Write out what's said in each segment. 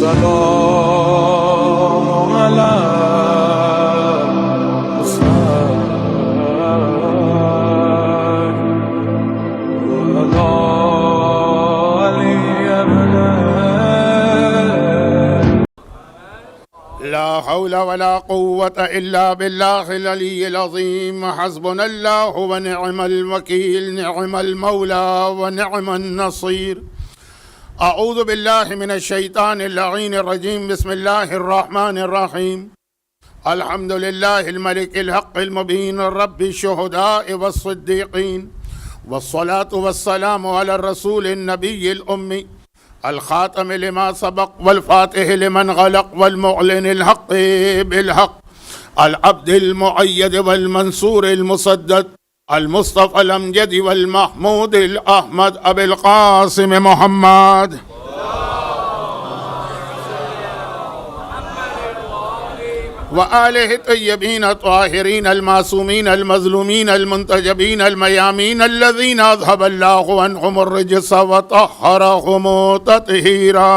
السلام على لا حول ولا قوة إلا بالله العلي العظيم. حسبنا الله ونعم الوكيل، نعم المولى ونعم النصير. أعوذ بالله من الشيطان اللعين الرجيم. بسم الله الرحمن الرحيم. الحمد لله الملك الحق المبين، رب الشهداء والصديقين، والصلاة والسلام على الرسول النبي الأمي الخاتم لما سبق والفاتح لمن غلق والمعلن الحق بالحق، العبد المؤيد والمنصور المسدد، المصطفى الأمجد والمحمود الأحمد أبي القاسم محمد. وآله الطيبين الطاهرين المعصومين المظلومين المنتجبين الميامين الذين أذهب الله عنهم الرجس وطهرهم تطهيرا.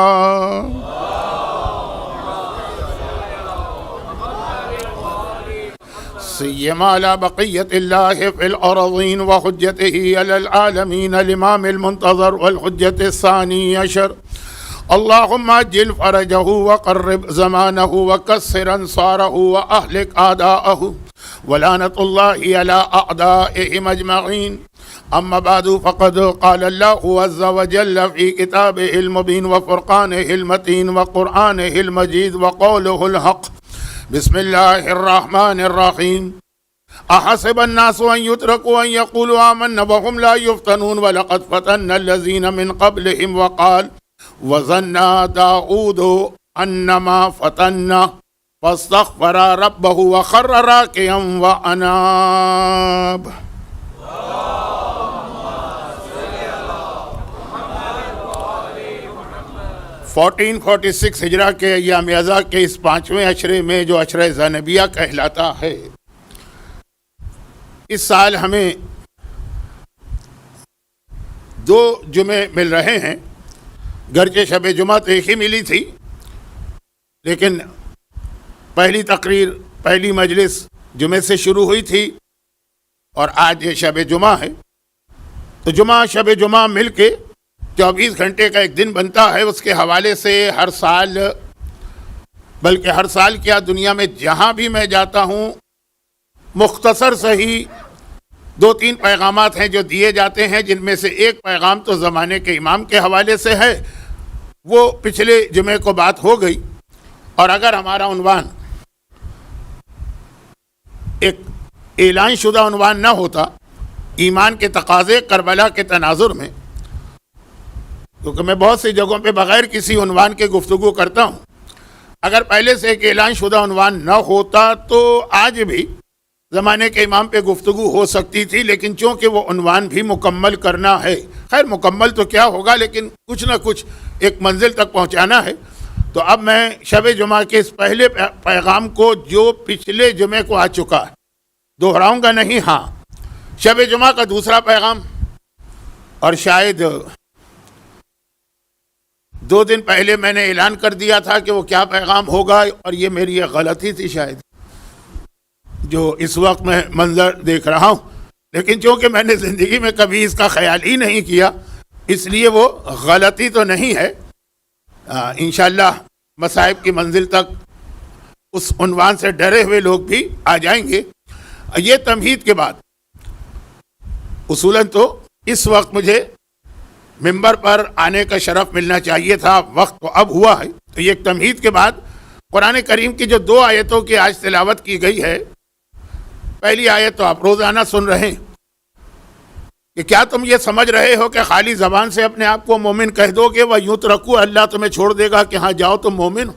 سيما على بقية الله في الأرضين وحجته على العالمين الإمام المنتظر والحجة الثاني عشر. اللهم اجل فرجه وقرب زمانه وكسر انصاره واهلك اعداءه ولعنة الله على اعدائهم اجمعين. اما بعد، فقد قال الله عز وجل في كتابه المبين وفرقانه المتين وقرآنه المجيد وقوله الحق. بسم الله الرحمن الرحيم. احسب الناس ان يتركوا ان يقولوا آمنا وهم لا يفتنون ولقد فتنا الذين من قبلهم وقال وظن داود انما فتنا فاستغفر ربه وخر راكعا واناب. 1446 ہجرہ کے ایام ازا کے اس 5ویں عشرے میں جو عشرہ ذنبیہ کہلاتا ہے، اس سال ہمیں 2 جمعے مل رہے ہیں. گرچہ شب جمعہ تو ایک ہی ملی تھی، لیکن پہلی تقریر، پہلی مجلس جمعے سے شروع ہوئی تھی اور آج یہ شب جمعہ ہے. تو جمعہ شب جمعہ مل کے 24 گھنٹے کا ایک دن بنتا ہے. اس کے حوالے سے ہر سال، بلکہ ہر سال کیا، دنیا میں جہاں بھی میں جاتا ہوں، مختصر صحیح 2-3 پیغامات ہیں جو دیے جاتے ہیں، جن میں سے ایک پیغام تو زمانے کے امام کے حوالے سے ہے. وہ پچھلے جمعے کو بات ہو گئی. اور اگر ہمارا عنوان ایک اعلان شدہ عنوان نہ ہوتا، ایمان کے تقاضے کربلا کے تناظر میں، کیونکہ میں بہت سی جگہوں پہ بغیر کسی عنوان کے گفتگو کرتا ہوں، اگر پہلے سے ایک اعلان شدہ عنوان نہ ہوتا تو آج بھی زمانے کے امام پہ گفتگو ہو سکتی تھی. لیکن چونکہ وہ عنوان بھی مکمل کرنا ہے، خیر مکمل تو کیا ہوگا، لیکن کچھ نہ کچھ ایک منزل تک پہنچانا ہے. تو اب میں شب جمعہ کے اس پہلے پیغام کو، جو پچھلے جمعے کو آ چکا ہے، دہراؤں گا نہیں. ہاں، شب جمعہ کا دوسرا پیغام، اور شاید 2 دن پہلے میں نے اعلان کر دیا تھا کہ وہ کیا پیغام ہوگا، اور یہ میری ایک غلطی تھی شاید، جو اس وقت میں منظر دیکھ رہا ہوں. لیکن چونکہ میں نے زندگی میں کبھی اس کا خیال ہی نہیں کیا، اس لیے وہ غلطی تو نہیں ہے. انشاءاللہ مصائب کی منزل تک اس عنوان سے ڈرے ہوئے لوگ بھی آ جائیں گے. یہ تمہید کے بعد، اصولاً تو اس وقت مجھے ممبر پر آنے کا شرف ملنا چاہیے تھا، وقت تو اب ہوا ہے. تو یہ ایک تمہید کے بعد قرآن کریم کی جو 2 آیتوں کی آج تلاوت کی گئی ہے، پہلی آیت تو آپ روزانہ سن رہے ہیں کہ کیا تم یہ سمجھ رہے ہو کہ خالی زبان سے اپنے آپ کو مومن کہہ دو گے، وہ یوں تو رکھو، اللہ تمہیں چھوڑ دے گا کہ ہاں جاؤ تم مومن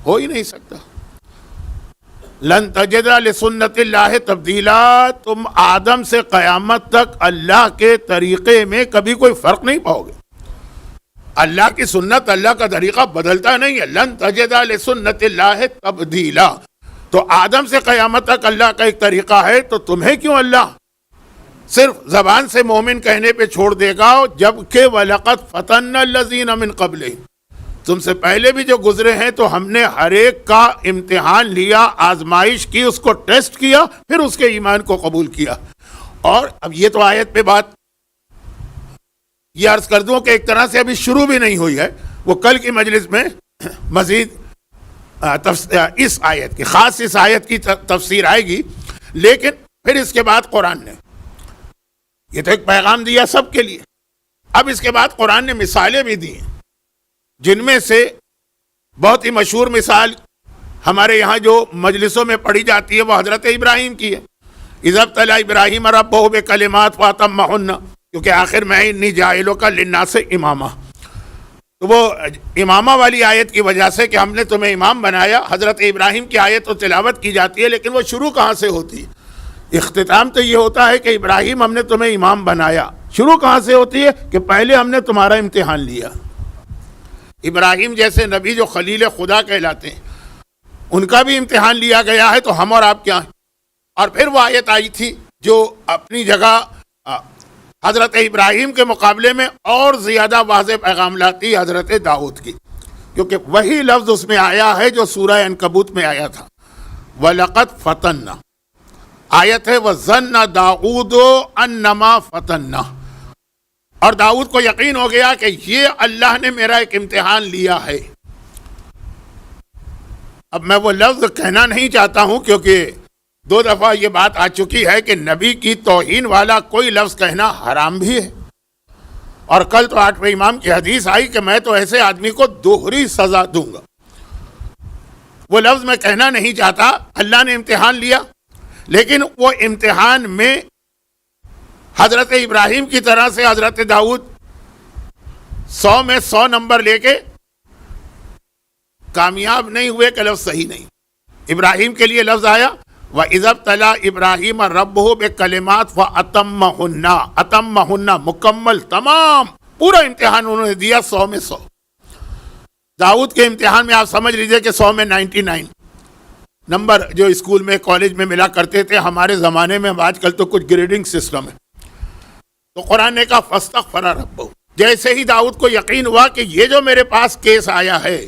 ہو ہی نہیں سکتا. لن تجد لسنت اللہ تبدیلا. تم آدم سے قیامت تک اللہ کے طریقے میں کبھی کوئی فرق نہیں پاؤ گے. اللہ کی سنت، اللہ کا طریقہ بدلتا نہیں ہے. لن تجد لسنت اللہ تبدیلا. تو آدم سے قیامت تک اللہ کا ایک طریقہ ہے، تو تمہیں کیوں اللہ صرف زبان سے مومن کہنے پہ چھوڑ دے گا، جبکہ وَلَقَدْ فَتَنَّا الَّذِينَ مِن قَبْلِهِمْ، تم سے پہلے بھی جو گزرے ہیں تو ہم نے ہر ایک کا امتحان لیا، آزمائش کی، اس کو ٹیسٹ کیا، پھر اس کے ایمان کو قبول کیا۔ اور اب یہ تو آیت پہ بات یہ عرض کر دوں کہ ایک طرح سے ابھی شروع بھی نہیں ہوئی ہے، وہ کل کی مجلس میں مزید اس آیت کی، خاص اس آیت کی تفسیر آئے گی۔ لیکن پھر اس کے بعد قرآن نے یہ تو ایک پیغام دیا سب کے لیے، اب اس کے بعد قرآن نے مثالیں بھی دی ہیں، جن میں سے بہت ہی مشہور مثال ہمارے یہاں جو مجلسوں میں پڑھی جاتی ہے وہ حضرت ابراہیم کی ہے۔ اذ ابتلی ابراہیم ربہ بکلمات فاتمہن، کیونکہ آخر میں انی جاعلک للناس اماما، تو وہ امامہ والی آیت کی وجہ سے کہ ہم نے تمہیں امام بنایا، حضرت ابراہیم کی آیت تو تلاوت کی جاتی ہے، لیکن وہ شروع کہاں سے ہوتی ہے؟ اختتام تو یہ ہوتا ہے کہ ابراہیم ہم نے تمہیں امام بنایا، شروع کہاں سے ہوتی ہے کہ پہلے ہم نے تمہارا امتحان لیا۔ ابراہیم جیسے نبی جو خلیل خدا کہلاتے ہیں، ان کا بھی امتحان لیا گیا ہے، تو ہم اور آپ کیا ہیں؟ اور پھر وہ آیت آئی تھی جو اپنی جگہ حضرت ابراہیم کے مقابلے میں اور زیادہ واضح پیغام لاتی حضرت داؤد کی، کیونکہ وہی لفظ اس میں آیا ہے جو سورہ عنکبوت میں آیا تھا، وَلَقَدْ فَتَنَّا، آیت ہے وَظَنَّ دَاؤُودُ أَنَّمَا فَتَنَّا، اور داؤد کو یقین ہو گیا کہ یہ اللہ نے میرا ایک امتحان لیا ہے۔ اب میں وہ لفظ کہنا نہیں چاہتا ہوں کیونکہ 2 دفعہ یہ بات آ چکی ہے کہ نبی کی توہین والا کوئی لفظ کہنا حرام بھی ہے، اور کل تو 8ویں امام کی حدیث آئی کہ میں تو ایسے آدمی کو دوہری سزا دوں گا۔ وہ لفظ میں کہنا نہیں چاہتا، اللہ نے امتحان لیا، لیکن وہ امتحان میں حضرت ابراہیم کی طرح سے حضرت داؤد 100 میں 100 نمبر لے کے کامیاب نہیں ہوئے کہ لفظ صحیح نہیں۔ ابراہیم کے لیے لفظ آیا وَإِذَا ابْتَلَىٰ إِبْرَاهِيمَ رَبُّهُ بِكَلِمَاتٍ فَأَتَمَّهُنَّ، أَتَمَّهُنَّ مکمل تمام پورا امتحان انہوں نے دیا 100 میں 100۔ داؤد کے امتحان میں آپ سمجھ لیجئے کہ 100 میں 99 نمبر جو اسکول میں کالج میں ملا کرتے تھے ہمارے زمانے میں، آج کل تو کچھ گریڈنگ سسٹم ہے۔ تو قرآن نے کہا فَاسْتَغْفَرَ رَبَّهُ، جیسے ہی داؤد کو یقین ہوا کہ یہ جو میرے پاس کیس آیا ہے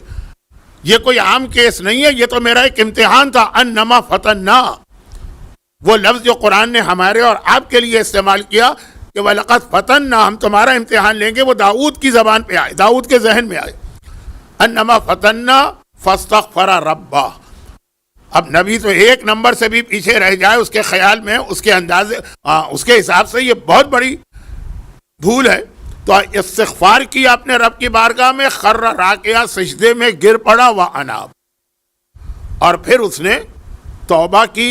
یہ کوئی عام کیس نہیں ہے، یہ تو میرا ایک امتحان تھا، انما فتنا، وہ لفظ جو قرآن نے ہمارے اور آپ کے لیے استعمال کیا کہ وَلَقَدْ فَتَنَّا، ہم تمہارا امتحان لیں گے، وہ داؤد کی زبان پہ آئے، داؤد کے ذہن میں آئے، انما فتنا فاستغفر ربہ۔ اب نبی تو ایک نمبر سے بھی پیچھے رہ جائے اس کے خیال میں، اس کے اندازے اس کے حساب سے یہ بہت بڑی بھول ہے، تو استغفار کیا اپنے رب کی بارگاہ میں، خر راکعہ، سجدے میں گر پڑا، واناب، اور پھر اس نے توبہ کی،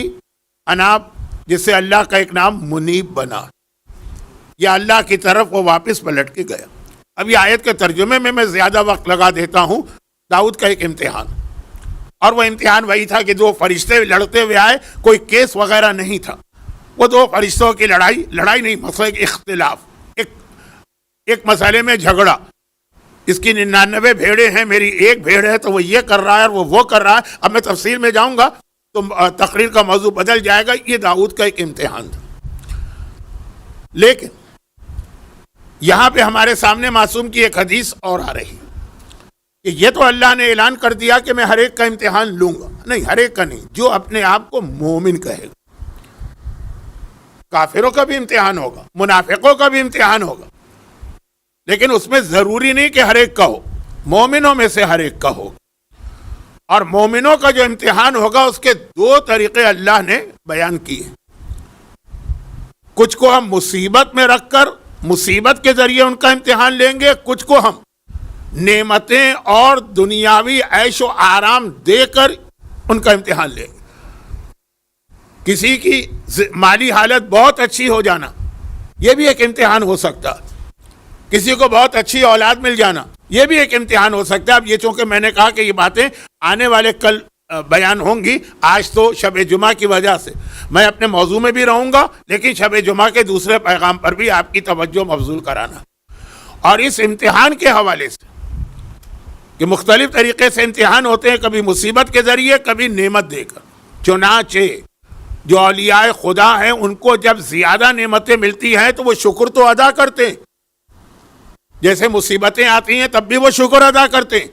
اناب جس سے اللہ کا ایک نام منیب بنا، یا اللہ کی طرف وہ واپس پلٹ کے گیا۔ اب یہ آیت کے ترجمے میں زیادہ وقت لگا دیتا ہوں۔ داؤد کا ایک امتحان، اور وہ امتحان وہی تھا کہ 2 فرشتے لڑتے ہوئے آئے، کوئی کیس وغیرہ نہیں تھا، وہ 2 فرشتوں کی لڑائی نہیں، مسئلہ ایک اختلاف، ایک مسئلے میں جھگڑا، اس کی 99 بھیڑیں ہیں، میری ایک بھیڑ ہے، تو وہ یہ کر رہا ہے اور وہ کر رہا ہے۔ اب میں تفصیل میں جاؤں گا تو تقریر کا موضوع بدل جائے گا۔ یہ داؤد کا ایک امتحان تھا، لیکن یہاں پہ ہمارے سامنے معصوم کی ایک حدیث اور آ رہی کہ یہ تو اللہ نے اعلان کر دیا کہ میں ہر ایک کا امتحان لوں گا، نہیں، ہر ایک کا نہیں، جو اپنے آپ کو مومن کہے گا۔ کافروں کا بھی امتحان ہوگا، منافقوں کا بھی امتحان ہوگا، لیکن اس میں ضروری نہیں کہ ہر ایک کا ہو، مومنوں میں سے ہر ایک کا ہوگا۔ اور مومنوں کا جو امتحان ہوگا اس کے 2 طریقے اللہ نے بیان کیے۔ کچھ کو ہم مصیبت میں رکھ کر مصیبت کے ذریعے ان کا امتحان لیں گے، کچھ کو ہم نعمتیں اور دنیاوی عیش و آرام دے کر ان کا امتحان لیں گے۔ کسی کی مالی حالت بہت اچھی ہو جانا یہ بھی ایک امتحان ہو سکتا ہے، کسی کو بہت اچھی اولاد مل جانا یہ بھی ایک امتحان ہو سکتا ہے۔ اب یہ چونکہ میں نے کہا کہ یہ باتیں آنے والے کل بیان ہوں گی، آج تو شب جمعہ کی وجہ سے میں اپنے موضوع میں بھی رہوں گا، لیکن شب جمعہ کے دوسرے پیغام پر بھی آپ کی توجہ مبذول کرانا، اور اس امتحان کے حوالے سے کہ مختلف طریقے سے امتحان ہوتے ہیں، کبھی مصیبت کے ذریعے، کبھی نعمت دے کر۔ چنانچہ جو اولیاء خدا ہیں ان کو جب زیادہ نعمتیں ملتی ہیں تو وہ شکر تو ادا کرتے ہیں، جیسے مصیبتیں آتی ہیں تب بھی وہ شکر ادا کرتے ہیں،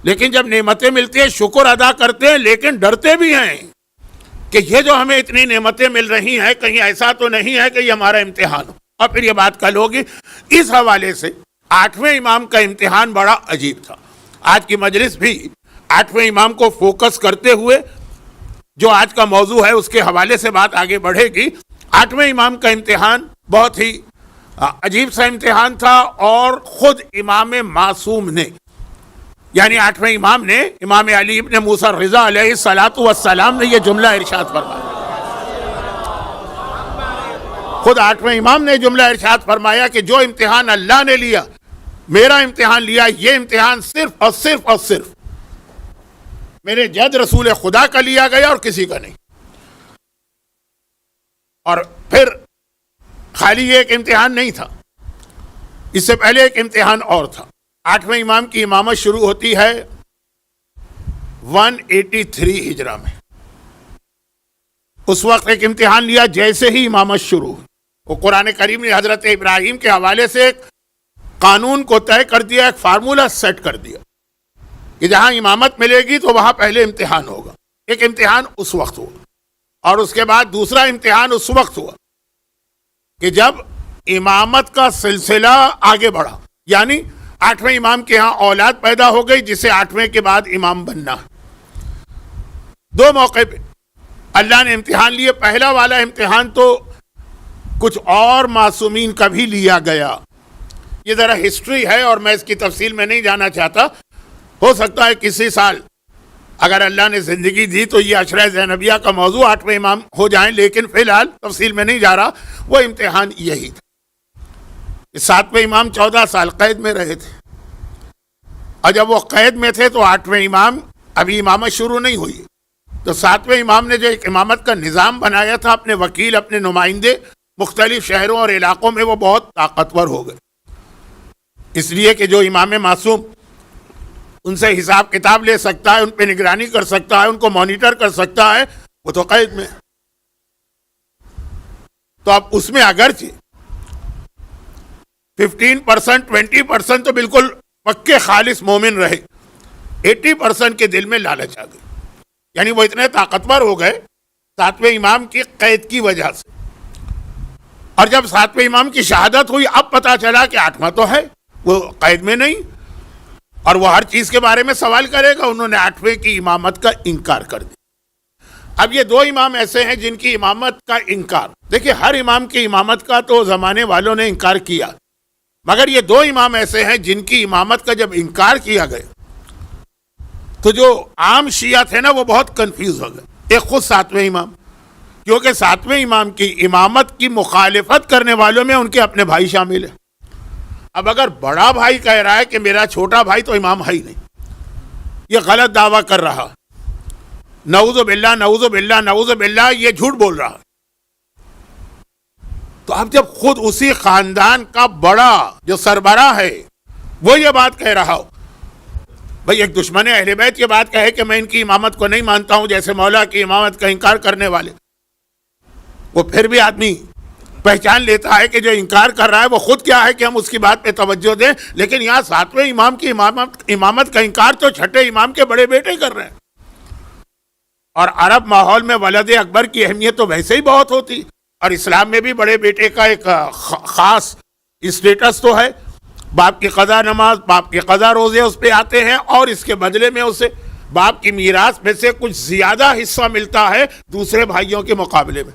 لیکن جب نعمتیں ملتی ہیں شکر ادا کرتے ہیں، لیکن ڈرتے بھی ہیں کہ یہ جو ہمیں اتنی نعمتیں مل رہی ہیں کہیں ایسا تو نہیں ہے کہ یہ ہمارا امتحان ہو. اور پھر یہ بات کل ہوگی. اس حوالے سے 8ویں امام کا امتحان بڑا عجیب تھا. آج کی مجلس بھی 8ویں امام کو فوکس کرتے ہوئے جو آج کا موضوع ہے اس کے حوالے سے بات آگے بڑھے گی. 8ویں امام کا امتحان بہت ہی عجیب سا امتحان تھا، اور خود امام معصوم نے، یعنی 8ویں امام نے، امام علی ابن موسیٰ الرضا علیہ الصلاۃ والسلام نے یہ جملہ ارشاد فرمایا. خود 8ویں امام نے جملہ ارشاد فرمایا کہ جو امتحان اللہ نے لیا، میرا امتحان لیا، یہ امتحان صرف اور صرف اور صرف میرے جد رسول خدا کا لیا گیا اور کسی کا نہیں. اور پھر خالی یہ ایک امتحان نہیں تھا، اس سے پہلے ایک امتحان اور تھا. 8ویں امام کی امامت شروع ہوتی ہے 183 ہجرہ میں. اس وقت ایک امتحان لیا جیسے ہی امامت شروع ہوئی. وہ قرآن کریم نے حضرت ابراہیم کے حوالے سے ایک قانون کو طے کر دیا، ایک فارمولہ سیٹ کر دیا کہ جہاں امامت ملے گی تو وہاں پہلے امتحان ہوگا. ایک امتحان اس وقت ہوا، اور اس کے بعد دوسرا امتحان اس وقت ہوا کہ جب امامت کا سلسلہ آگے بڑھا، یعنی 8ویں امام کے ہاں اولاد پیدا ہو گئی جسے 8ویں کے بعد امام بننا ہے. دو موقع پہ اللہ نے امتحان لیے. پہلا والا امتحان تو کچھ اور معصومین کا بھی لیا گیا. یہ ذرا ہسٹری ہے اور میں اس کی تفصیل میں نہیں جانا چاہتا. ہو سکتا ہے کسی سال اگر اللہ نے زندگی دی تو یہ عشرہ زینبیہ کا موضوع 8ویں امام ہو جائیں، لیکن فی الحال تفصیل میں نہیں جا رہا. وہ امتحان یہی تھا. 7ویں امام 14 سال قید میں رہے تھے، اور جب وہ قید میں تھے تو 8ویں امام ابھی امامت شروع نہیں ہوئی. تو 7ویں امام نے جو ایک امامت کا نظام بنایا تھا، اپنے وکیل، اپنے نمائندے مختلف شہروں اور علاقوں میں، وہ بہت طاقتور ہو گئے. اس لیے کہ جو امام معصوم ان سے حساب کتاب لے سکتا ہے، ان پہ نگرانی کر سکتا ہے، ان کو مانیٹر کر سکتا ہے، وہ تو قید میں. تو اب اس میں اگرچہ 15% 20% تو بالکل پکے خالص مومن رہے، 80% کے دل میں لالچ آ گئی. یعنی وہ اتنے طاقتور ہو گئے 7ویں امام کی قید کی وجہ سے. اور جب 7ویں امام کی شہادت ہوئی، اب پتا چلا کہ 8واں تو ہے، وہ قید میں نہیں، اور وہ ہر چیز کے بارے میں سوال کرے گا. انہوں نے 8ویں کی امامت کا انکار کر دیا. اب یہ دو امام ایسے ہیں جن کی امامت کا انکار، دیکھیں ہر امام کی امامت کا تو زمانے والوں نے انکار کیا، مگر یہ دو امام ایسے ہیں جن کی امامت کا جب انکار کیا گیا تو جو عام شیعہ تھے نا وہ بہت کنفیوز ہو گئے. ایک خود 7ویں امام، کیونکہ 7ویں امام کی امامت کی مخالفت کرنے والوں میں ان کے اپنے بھائی شامل ہیں. اب اگر بڑا بھائی کہہ رہا ہے کہ میرا چھوٹا بھائی تو امام ہے ہی نہیں، یہ غلط دعویٰ کر رہا، نعوذ باللہ نعوذ باللہ نعوذ باللہ، یہ جھوٹ بول رہا. تو اب جب خود اسی خاندان کا بڑا جو سربراہ ہے وہ یہ بات کہہ رہا ہو، بھئی ایک دشمن اہل بیت یہ بات کہے کہ میں ان کی امامت کو نہیں مانتا ہوں، جیسے مولا کی امامت کا انکار کرنے والے، وہ پھر بھی آدمی پہچان لیتا ہے کہ جو انکار کر رہا ہے وہ خود کیا ہے کہ ہم اس کی بات پہ توجہ دیں. لیکن یہاں 7ویں امام کی امامت کا انکار تو چھٹے امام کے بڑے بیٹے کر رہے ہیں. اور عرب ماحول میں ولد اکبر کی اہمیت تو ویسے ہی بہت ہوتی، اور اسلام میں بھی بڑے بیٹے کا ایک خاص اسٹیٹس تو ہے. باپ کی قضا نماز، باپ کی قضا روزے اس پہ آتے ہیں، اور اس کے بدلے میں اسے باپ کی میراث میں سے کچھ زیادہ حصہ ملتا ہے دوسرے بھائیوں کے مقابلے میں.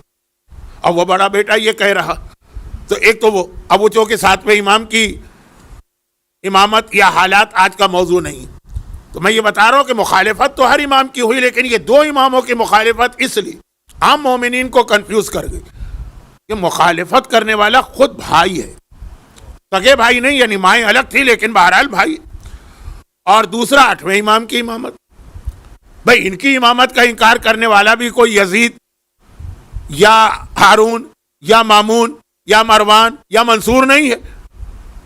اور وہ بڑا بیٹا یہ کہہ رہا، تو ایک تو وہ اب وہ چونکہ 7ویں امام کی امامت یا حالات آج کا موضوع نہیں، تو میں یہ بتا رہا ہوں کہ مخالفت تو ہر امام کی ہوئی، لیکن یہ دو اماموں کی مخالفت اس لیے عام مومنین کو کنفیوز کر گئی کہ مخالفت کرنے والا خود بھائی ہے، سگے بھائی نہیں، یعنی مائیں الگ تھی لیکن بہرحال بھائی. اور دوسرا 8ویں امام کی امامت، بھائی ان کی امامت کا انکار کرنے والا بھی کوئی یزید یا ہارون یا مامون یا مروان یا منصور نہیں ہے.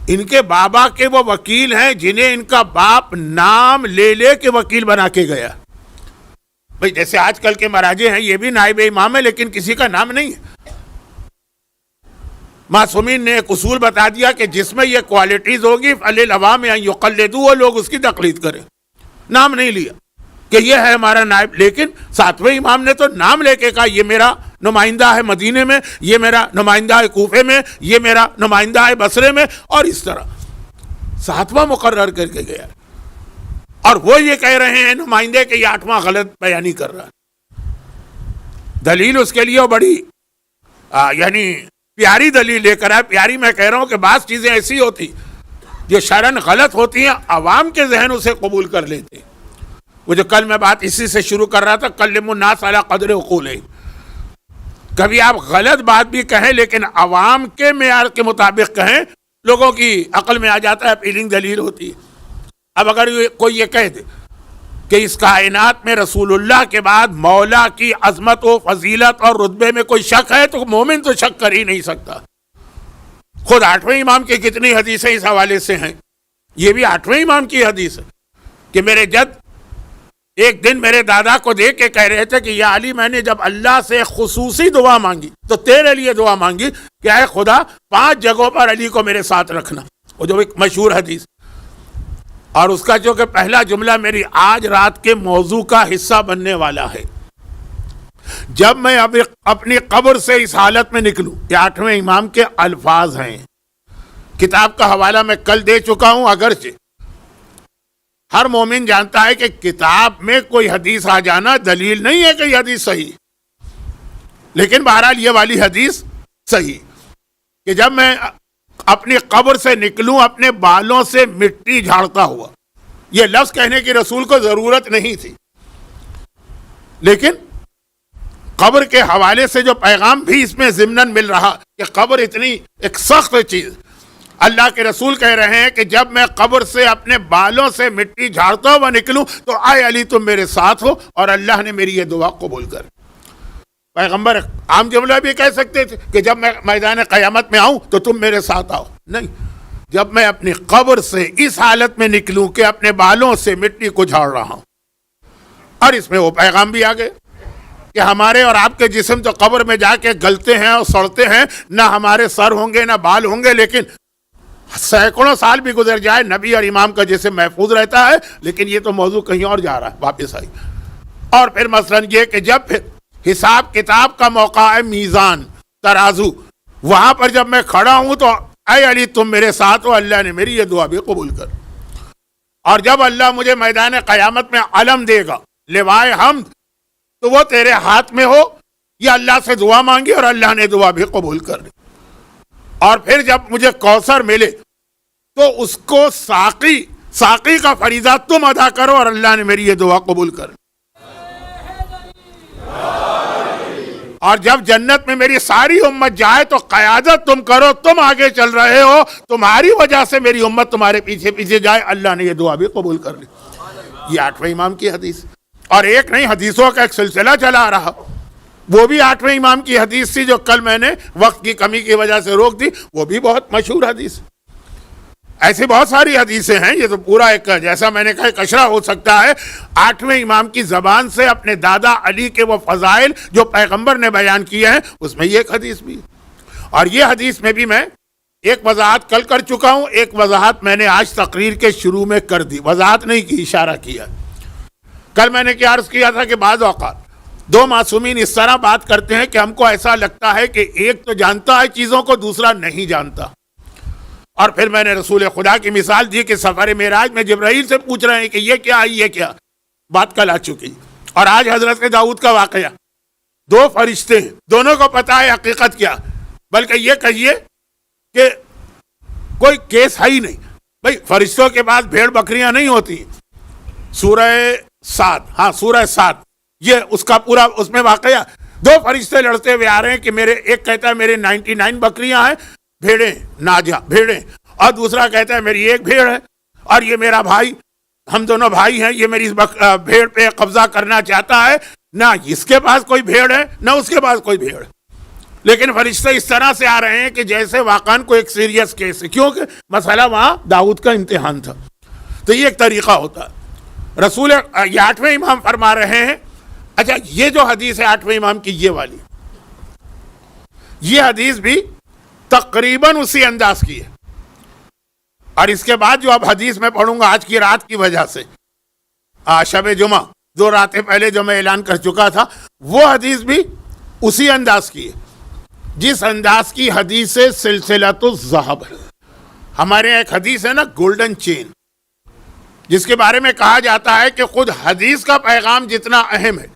ان کے بابا کے وہ وکیل ہیں جنہیں ان کا باپ نام لے لے کے وکیل بنا کے گیا. بھئی جیسے آج کل کے مراجع ہیں یہ بھی نائب امام ہے لیکن کسی کا نام نہیں ہے. معصومین نے ایک اصول بتا دیا کہ جس میں یہ کوالٹیز ہوگی فَلِلْعَوَامِ أَن يُقَلِّدُوا، وہ لوگ اس کی تقلید کریں. نام نہیں لیا کہ یہ ہے ہمارا نائب، لیکن ساتویں امام نے تو نام لے کے کہا یہ میرا نمائندہ ہے مدینے میں، یہ میرا نمائندہ ہے کوفے میں، یہ میرا نمائندہ ہے بصرے میں، اور اس طرح ساتواں مقرر کر کے گیا، اور وہ یہ کہہ رہے ہیں نمائندے کہ یہ آٹھواں غلط بیانی کر رہا ہے۔ دلیل اس کے لیے وہ بڑی یعنی پیاری دلیل لے کر آئے۔ پیاری میں کہہ رہا ہوں کہ بعض چیزیں ایسی ہوتی جو شرعاً غلط ہوتی ہیں، عوام کے ذہن اسے قبول کر لیتے۔ وہ جو کل میں بات اسی سے شروع کر رہا تھا، کلموا الناس علی قدر عقولہم، کبھی آپ غلط بات بھی کہیں لیکن عوام کے معیار کے مطابق کہیں، لوگوں کی عقل میں آ جاتا ہے، اپیلنگ دلیل ہوتی ہے۔ اب اگر کوئی یہ کہہ دے کہ اس کائنات میں رسول اللہ کے بعد مولا کی عظمت و فضیلت اور رتبے میں کوئی شک ہے، تو مومن تو شک کر ہی نہیں سکتا۔ خود آٹھویں امام کی کتنی حدیثیں اس حوالے سے ہیں، یہ بھی آٹھویں امام کی حدیث ہے کہ میرے جد ایک دن میرے دادا کو دیکھ کے کہہ رہے تھے کہ یا علی، میں نے جب اللہ سے خصوصی دعا مانگی تو تیرے لیے دعا مانگی کہ اے خدا 5 جگہوں پر علی کو میرے ساتھ رکھنا، وہ جو ایک مشہور حدیث، اور اس کا جو کہ پہلا جملہ میری آج رات کے موضوع کا حصہ بننے والا ہے۔ جب میں اب اپنی قبر سے اس حالت میں نکلوں، یہ آٹھویں امام کے الفاظ ہیں، کتاب کا حوالہ میں کل دے چکا ہوں، اگرچہ ہر مومن جانتا ہے کہ کتاب میں کوئی حدیث آ جانا دلیل نہیں ہے کہ یہ حدیث صحیح، لیکن بہرحال یہ والی حدیث صحیح کہ جب میں اپنی قبر سے نکلوں اپنے بالوں سے مٹی جھاڑتا ہوا، یہ لفظ کہنے کی رسول کو ضرورت نہیں تھی، لیکن قبر کے حوالے سے جو پیغام بھی اس میں ضمناً مل رہا کہ قبر اتنی ایک سخت چیز، اللہ کے رسول کہہ رہے ہیں کہ جب میں قبر سے اپنے بالوں سے مٹی جھاڑتا ہوا نکلوں تو اے علی تم میرے ساتھ ہو، اور اللہ نے میری یہ دعا قبول کر۔ پیغمبر عام جملہ بھی کہہ سکتے تھے کہ جب میں میدان قیامت میں آؤں تو تم میرے ساتھ آؤ، نہیں، جب میں اپنی قبر سے اس حالت میں نکلوں کہ اپنے بالوں سے مٹی کو جھاڑ رہا ہوں، اور اس میں وہ پیغام بھی آ گئے کہ ہمارے اور آپ کے جسم تو قبر میں جا کے گلتے ہیں اور سڑتے ہیں، نہ ہمارے سر ہوں گے نہ بال ہوں گے، لیکن سینکڑوں سال بھی گزر جائے نبی اور امام کا جسم محفوظ رہتا ہے۔ لیکن یہ تو موضوع کہیں اور جا رہا ہے، واپس آئی۔ اور پھر مثلاً یہ کہ جب پھر حساب کتاب کا موقع ہے، میزان ترازو، وہاں پر جب میں کھڑا ہوں تو اے علی تم میرے ساتھ ہو، اللہ نے میری یہ دعا بھی قبول کر۔ اور جب اللہ مجھے میدان قیامت میں علم دے گا، لوائے حمد، تو وہ تیرے ہاتھ میں ہو، یہ اللہ سے دعا مانگی اور اللہ نے دعا بھی قبول کر لی۔ اور پھر جب مجھے کوثر ملے تو اس کو ساقی کا فریضہ تم ادا کرو، اور اللہ نے میری یہ دعا قبول کر لی۔ اور جب جنت میں میری ساری امت جائے تو قیادت تم کرو، تم آگے چل رہے ہو، تمہاری وجہ سے میری امت تمہارے پیچھے پیچھے جائے، اللہ نے یہ دعا بھی قبول کر لی۔ یہ آٹھویں امام کی حدیث، اور ایک نہیں، حدیثوں کا ایک سلسلہ چلا رہا، وہ بھی آٹھویں امام کی حدیث تھی جو کل میں نے وقت کی کمی کی وجہ سے روک دی، وہ بھی بہت مشہور حدیث۔ ایسی بہت ساری حدیثیں ہیں، یہ تو پورا ایک جیسا میں نے کہا کشرہ ہو سکتا ہے آٹھویں امام کی زبان سے اپنے دادا علی کے وہ فضائل جو پیغمبر نے بیان کیے ہیں، اس میں یہ ایک حدیث بھی۔ اور یہ حدیث میں بھی میں ایک وضاحت کل کر چکا ہوں، ایک وضاحت میں نے آج تقریر کے شروع میں کر دی، وضاحت نہیں کی، اشارہ کیا۔ کل میں نے کیا عرض کیا تھا کہ بعض اوقات دو معصومین اس طرح بات کرتے ہیں کہ ہم کو ایسا لگتا ہے کہ ایک تو جانتا ہے چیزوں کو، دوسرا نہیں جانتا۔ اور پھر میں نے رسول خدا کی مثال دی کہ سفر معراج میں جبرائیل سے پوچھ رہے ہیں کہ یہ کیا ہے، یہ کیا، بات کل آ چکی۔ اور آج حضرت داؤد کا واقعہ، دو فرشتے ہیں، دونوں کو پتا ہے حقیقت کیا، بلکہ یہ کہیے کہ کوئی کیس ہے ہی نہیں۔ بھائی فرشتوں کے پاس بھیڑ بکریاں نہیں ہوتی۔ سورہ سعد یہ اس کا پورا اس میں واقعہ، دو فرشتے لڑتے ہوئے آ رہے ہیں کہ ایک کہتا ہے میرے 99 بکریاں ہیں، بھیڑیں، اور دوسرا کہتا ہے میری ایک بھیڑ ہے، اور یہ میرا بھائی، ہم دونوں بھائی ہیں، یہ میری بھیڑ پہ قبضہ کرنا چاہتا ہے، نہ اس کے پاس کوئی بھیڑ ہے نہ اس کے پاس کوئی بھیڑ ہے۔ لیکن فرشتے اس طرح سے آ رہے ہیں کہ جیسے واقعاً کوئی ایک سیریس کیس ہے، کیونکہ مسئلہ وہاں داؤد کا امتحان تھا۔ تو یہ ایک طریقہ ہوتا ہے۔ رسول یہ آٹھویں امام فرما رہے ہیں، اچھا یہ جو حدیث ہے آٹھویں امام کی یہ والی، یہ حدیث بھی تقریباً اسی انداز کی ہے۔ اور اس کے بعد جو اب حدیث میں پڑھوں گا آج کی رات کی وجہ سے، شب جمعہ 2 راتیں پہلے جو میں اعلان کر چکا تھا، وہ حدیث بھی اسی انداز کی ہے جس انداز کی حدیث سلسلۃ الذہب ہے. ہمارے ایک حدیث ہے نا گولڈن چین، جس کے بارے میں کہا جاتا ہے کہ خود حدیث کا پیغام جتنا اہم ہے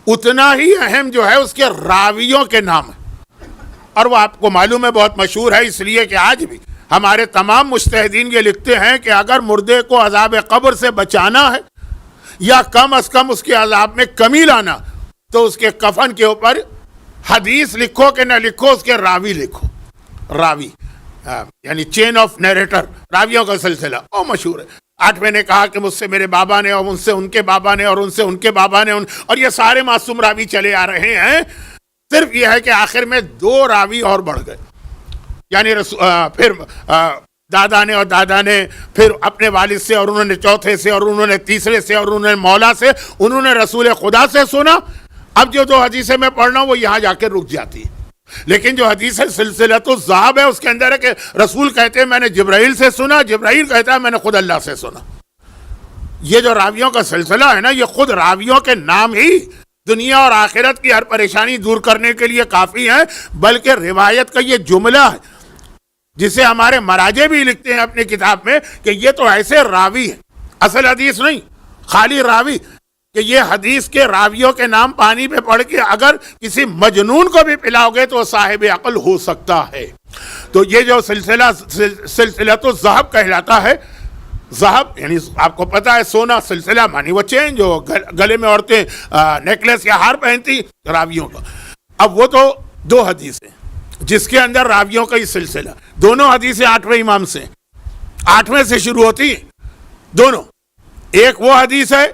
اتنا ہی اہم جو ہے اس کے راویوں کے نام ہے. اور وہ آپ کو معلوم ہے بہت مشہور ہے، اس لیے کہ آج بھی ہمارے تمام مجتہدین یہ لکھتے ہیں کہ اگر مردے کو عذاب قبر سے بچانا ہے یا کم از کم اس کے عذاب میں کمی لانا تو اس کے کفن کے اوپر حدیث لکھو کہ نہ لکھو، اس کے راوی لکھو. راوی یعنی چین آف نیریٹر، راویوں کا سلسلہ وہ مشہور ہے. 8ویں نے کہا کہ مجھ سے میرے بابا نے، اور ان سے ان کے بابا نے، اور ان سے ان کے بابا نے، اور یہ سارے معصوم راوی چلے آ رہے ہیں. صرف یہ ہے کہ آخر میں 2 راوی اور بڑھ گئے، یعنی پھر دادا نے اور دادا نے، پھر اپنے والد سے، اور انہوں نے چوتھے سے، اور انہوں نے تیسرے سے، اور انہوں نے مولا سے، انہوں نے رسول خدا سے سنا. اب جو 2 حدیثیں میں پڑھ رہا ہوں وہ یہاں جا کے رک جاتی ہے. لیکن جو حدیث ہے سلسلۃ الذہب ہے، اس کے اندر ہے کہ رسول کہتے ہیں میں نے جبرائیل سے سنا، جبرائیل کہتا ہے میں نے خود اللہ سے سنا. یہ جو راویوں کا سلسلہ ہے نا، یہ خود راویوں کے نام ہی دنیا اور آخرت کی ہر پریشانی دور کرنے کے لیے کافی ہیں. بلکہ روایت کا یہ جملہ ہے جسے ہمارے مراجع بھی لکھتے ہیں اپنی کتاب میں کہ یہ تو ایسے راوی ہیں، اصل حدیث نہیں، خالی راوی، کہ یہ حدیث کے راویوں کے نام پانی پہ پڑھ کے اگر کسی مجنون کو بھی پلاؤ گے تو صاحب عقل ہو سکتا ہے. تو یہ جو سلسلۃ الذہب کہلاتا ہے، ذہب یعنی آپ کو پتا ہے سونا، سلسلہ مانی وہ چین جو گلے میں عورتیں نیکلس یا ہار پہنتی راویوں کا. اب وہ تو 2 حدیثیں جس کے اندر راویوں کا یہ سلسلہ، دونوں حدیثیں 8ویں امام سے، 8ویں سے شروع ہوتی ہیں دونوں. ایک وہ حدیث ہے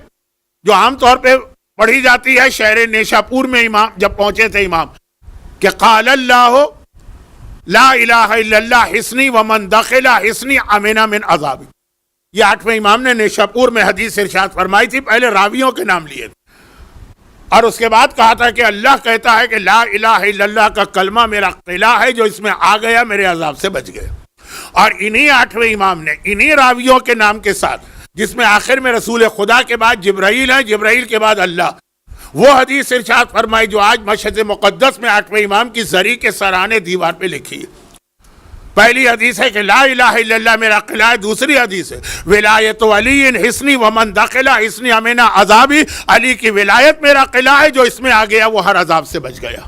جو عام طور پہ پڑھی جاتی ہے شہر نیشاپور میں امام جب پہنچے تھے امام، کہ قال اللہ لا الہ الا اللہ حصنی ومن دخل حصنی امن من عذابی. یہ 8ویں امام نے نیشاپور میں حدیث ارشاد فرمائی تھی. پہلے راویوں کے نام لیے اور اس کے بعد کہا تھا کہ اللہ کہتا ہے کہ لا الہ الا اللہ کا کلمہ میرا قلعہ ہے، جو اس میں آ گیا میرے عذاب سے بچ گیا. اور انہی 8ویں امام نے انہی راویوں کے نام کے ساتھ، جس میں آخر میں رسول خدا کے بعد جبرائیل ہے، جبرائیل کے بعد اللہ، وہ حدیث ارشاد فرمائی جو آج مشہد مقدس میں 8ویں امام کی زری کے سرانے دیوار پہ لکھی ہے. پہلی حدیث ہے کہ لا الہ الا اللہ میرا قلعہ ہے. دوسری حدیث ہے ولایت علی حصنی ومن دخل حصنی امن عذابی، علی کی ولایت میرا قلعہ ہے، جو اس میں آ گیا وہ ہر عذاب سے بچ گیا.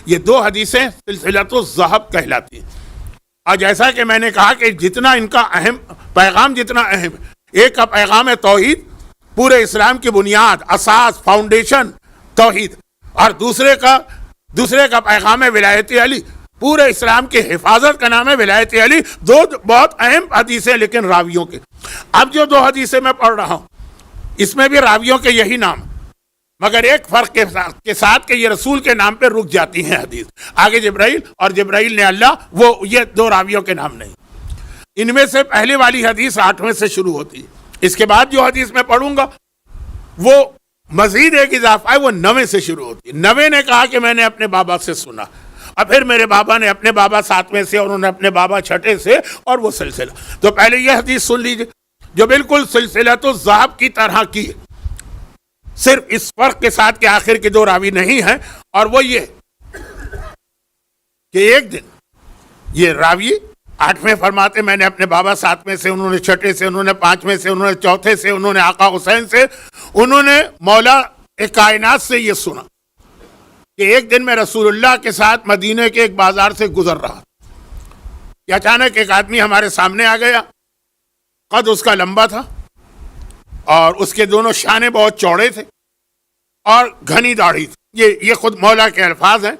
یہ 2 حدیثیں سلسلۃ الذہب کہلاتی ہیں. اور جیسا کہ میں نے کہا کہ جتنا ان کا اہم پیغام جتنا اہم ہے، ایک کا پیغام ہے توحید، پورے اسلام کی بنیاد، اساس، فاؤنڈیشن توحید، اور دوسرے کا پیغام ہے ولایت علی، پورے اسلام کی حفاظت کا نام ہے ولایت علی. 2 بہت اہم حدیثیں لیکن راویوں کے. اب جو 2 حدیثیں میں پڑھ رہا ہوں اس میں بھی راویوں کے یہی نام، مگر ایک فرق کے ساتھ کہ یہ رسول کے نام پہ رک جاتی ہیں حدیث. آگے جبرائیل اور جبرائیل نے اللہ، وہ یہ 2 راویوں کے نام نہیں. ان میں سے پہلے والی حدیث 8ویں سے شروع ہوتی ہے. اس کے بعد جو حدیث میں پڑھوں گا وہ مزید ایک اضافہ ہے، وہ 9ویں سے شروع ہوتی ہے. 9ویں نے کہا کہ میں نے اپنے بابا سے سنا، اور پھر میرے بابا نے اپنے بابا 7ویں سے، اور انہوں نے اپنے بابا 6 سے، اور وہ سلسلہ. تو پہلے یہ حدیث سن لیجئے جو بالکل سلسلۃ الذہب کی طرح کی ہے، صرف اس فرق کے ساتھ کہ آخر کے 2 راوی نہیں ہیں. اور وہ یہ کہ ایک دن یہ راوی 8ویں فرماتے میں نے اپنے بابا 7ویں سے، انہوں نے 6 سے، انہوں نے 5ویں سے، انہوں نے 4 سے، انہوں نے آقا حسین سے، انہوں نے مولا کائنات سے یہ سنا کہ ایک دن میں رسول اللہ کے ساتھ مدینے کے ایک بازار سے گزر رہا کہ اچانک ایک آدمی ہمارے سامنے آ گیا. قد اس کا لمبا تھا اور اس کے دونوں شانے بہت چوڑے تھے اور گھنی داڑھی تھی. یہ خود مولا کے الفاظ ہیں.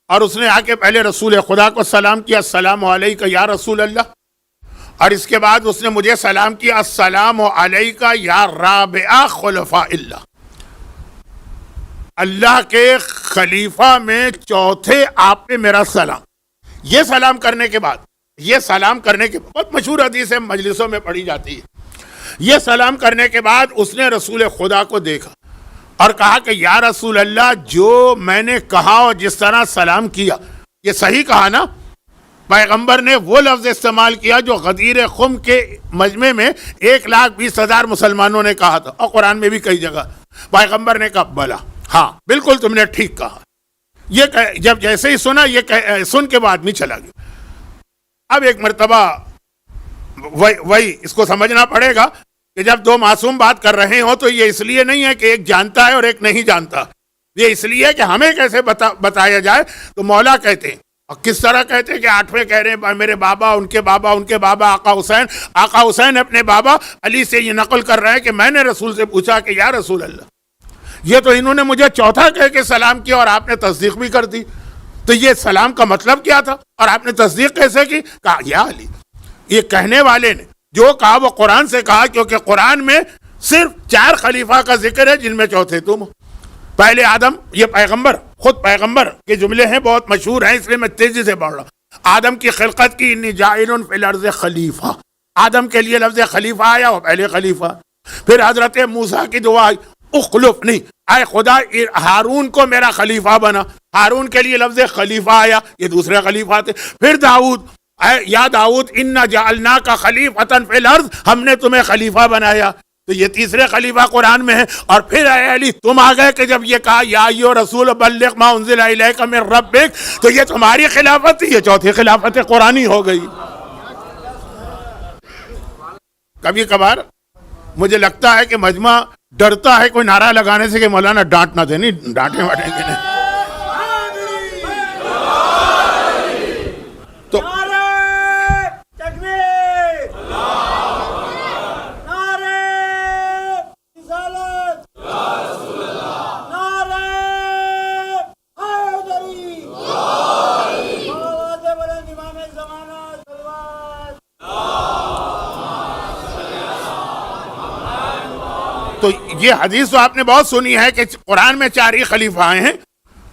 اور اس نے آ کے پہلے رسول خدا کو سلام کیا، السلام علیکہ یا رسول اللہ، اور اس کے بعد اس نے مجھے سلام کیا، السلام علیکہ یا رابع خلفاء اللہ، اللہ کے خلیفہ میں 4تھے آپ پہ میرا سلام. یہ سلام کرنے کے بعد بہت مشہور حدیث ہے، مجلسوں میں پڑھی جاتی ہے. یہ سلام کرنے کے بعد اس نے رسول خدا کو دیکھا اور کہا کہ یا رسول اللہ، جو میں نے کہا اور جس طرح سلام کیا یہ صحیح کہا نا؟ پیغمبر نے وہ لفظ استعمال کیا جو غدیر خم کے مجمع میں 1,20,000 مسلمانوں نے کہا تھا، اور قرآن میں بھی کئی جگہ پیغمبر نے کہا بلا، ہاں بالکل تم نے ٹھیک کہا. یہ جب جیسے ہی سنا یہ سن کے بعد میں چلا گیا. اب ایک مرتبہ وہی اس کو سمجھنا پڑے گا کہ جب دو معصوم بات کر رہے ہوں تو یہ اس لیے نہیں ہے کہ ایک جانتا ہے اور ایک نہیں جانتا، یہ اس لیے کہ ہمیں کیسے بتایا جائے. تو مولا کہتے ہیں، اور کس طرح کہتے ہیں کہ 8ویں کہہ رہے ہیں میرے بابا ان کے بابا آقا حسین اپنے بابا علی سے یہ نقل کر رہے ہیں کہ میں نے رسول سے پوچھا کہ یا رسول اللہ، یہ تو انہوں نے مجھے چوتھا کہہ کے سلام کیا اور آپ نے تصدیق بھی کر دی، تو یہ سلام کا مطلب کیا تھا اور آپ نے تصدیق کیسے کی؟ کہا یا علی. یہ کہنے والے نے جو کہا وہ قرآن سے کہا، کیونکہ قرآن میں صرف 4 خلیفہ کا ذکر ہے جن میں چوتھے تم. پہلے آدم، یہ پیغمبر خود پیغمبر کے جملے ہیں، بہت مشہور ہیں اس لیے میں تیزی سے پڑھ رہا ہوں. آدم کی خلقت کی، انی جاعل فی الارض خلیفہ، آدم کے لیے لفظ خلیفہ آیا، وہ پہلے خلیفہ. پھر حضرت موسیٰ کی دعا، اخلف نہیں، اے خدا ہارون کو میرا خلیفہ بنا، ہارون کے لیے لفظ خلیفہ آیا، یہ دوسرے خلیفہ تھے. پھر داؤد، یا داؤد انا جعلناک خلیفۃ فی الارض، ہم نے تمہیں خلیفہ بنایا، تو یہ تیسرے خلیفہ قرآن میں ہے. اور پھر اے علی تم آ گئے کہ جب یہ کہا یا ایھا رسول بلغ ما انزل الیک من ربک، تو یہ تمہاری خلافت تھی، یہ چوتھی خلافت قرآنی ہو گئی. کبھی کبھار مجھے لگتا ہے کہ مجمع ڈرتا ہے کوئی نعرہ لگانے سے کہ مولانا ڈانٹ نہ دے، نہیں ڈانٹے واٹیں گے نہیں. تو تو یہ حدیث تو آپ نے بہت سنی ہے کہ قرآن میں 4 ہی خلیفہ آئے ہیں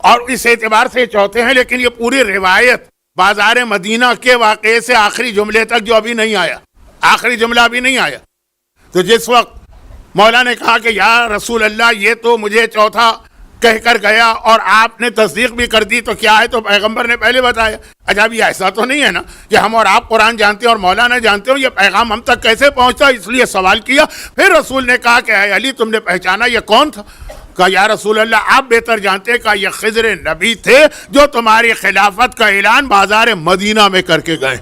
اور اس اعتبار سے چوتھے ہیں، لیکن یہ پوری روایت بازار مدینہ کے واقعے سے آخری جملے تک جو ابھی نہیں آیا، آخری جملہ ابھی نہیں آیا. تو جس وقت مولا نے کہا کہ یا رسول اللہ یہ تو مجھے چوتھا کہہ کر گیا اور آپ نے تصدیق بھی کر دی، تو کیا ہے؟ تو پیغمبر نے پہلے بتایا. اچھا یہ ایسا تو نہیں ہے نا کہ ہم اور آپ قرآن جانتے ہیں اور مولانا جانتے ہو، یہ پیغام ہم تک کیسے پہنچتا؟ اس لیے سوال کیا. پھر رسول نے کہا کہ اے علی تم نے پہچانا یہ کون تھا؟ کہا یا رسول اللہ آپ بہتر جانتے ہیں. کہا یہ خضر نبی تھے جو تمہاری خلافت کا اعلان بازار مدینہ میں کر کے گئے.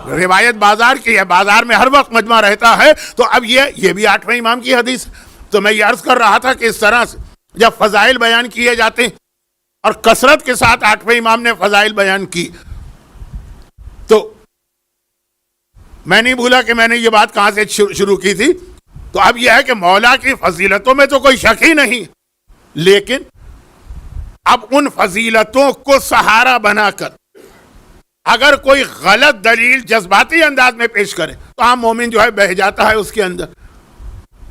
روایت بازار کی ہے، بازار میں ہر وقت مجمع رہتا ہے. تو اب یہ بھی 8ویں امام کی حدیث. تو میں یہ عرض کر رہا تھا کہ اس طرح سے جب فضائل بیان کیے جاتے ہیں اور کثرت کے ساتھ 8ویں امام نے فضائل بیان کی، تو میں نہیں بھولا کہ میں نے یہ بات کہاں سے شروع کی تھی. تو اب یہ ہے کہ مولا کی فضیلتوں میں تو کوئی شک ہی نہیں، لیکن اب ان فضیلتوں کو سہارا بنا کر اگر کوئی غلط دلیل جذباتی انداز میں پیش کرے تو عام مومن جو ہے بہہ جاتا ہے اس کے اندر.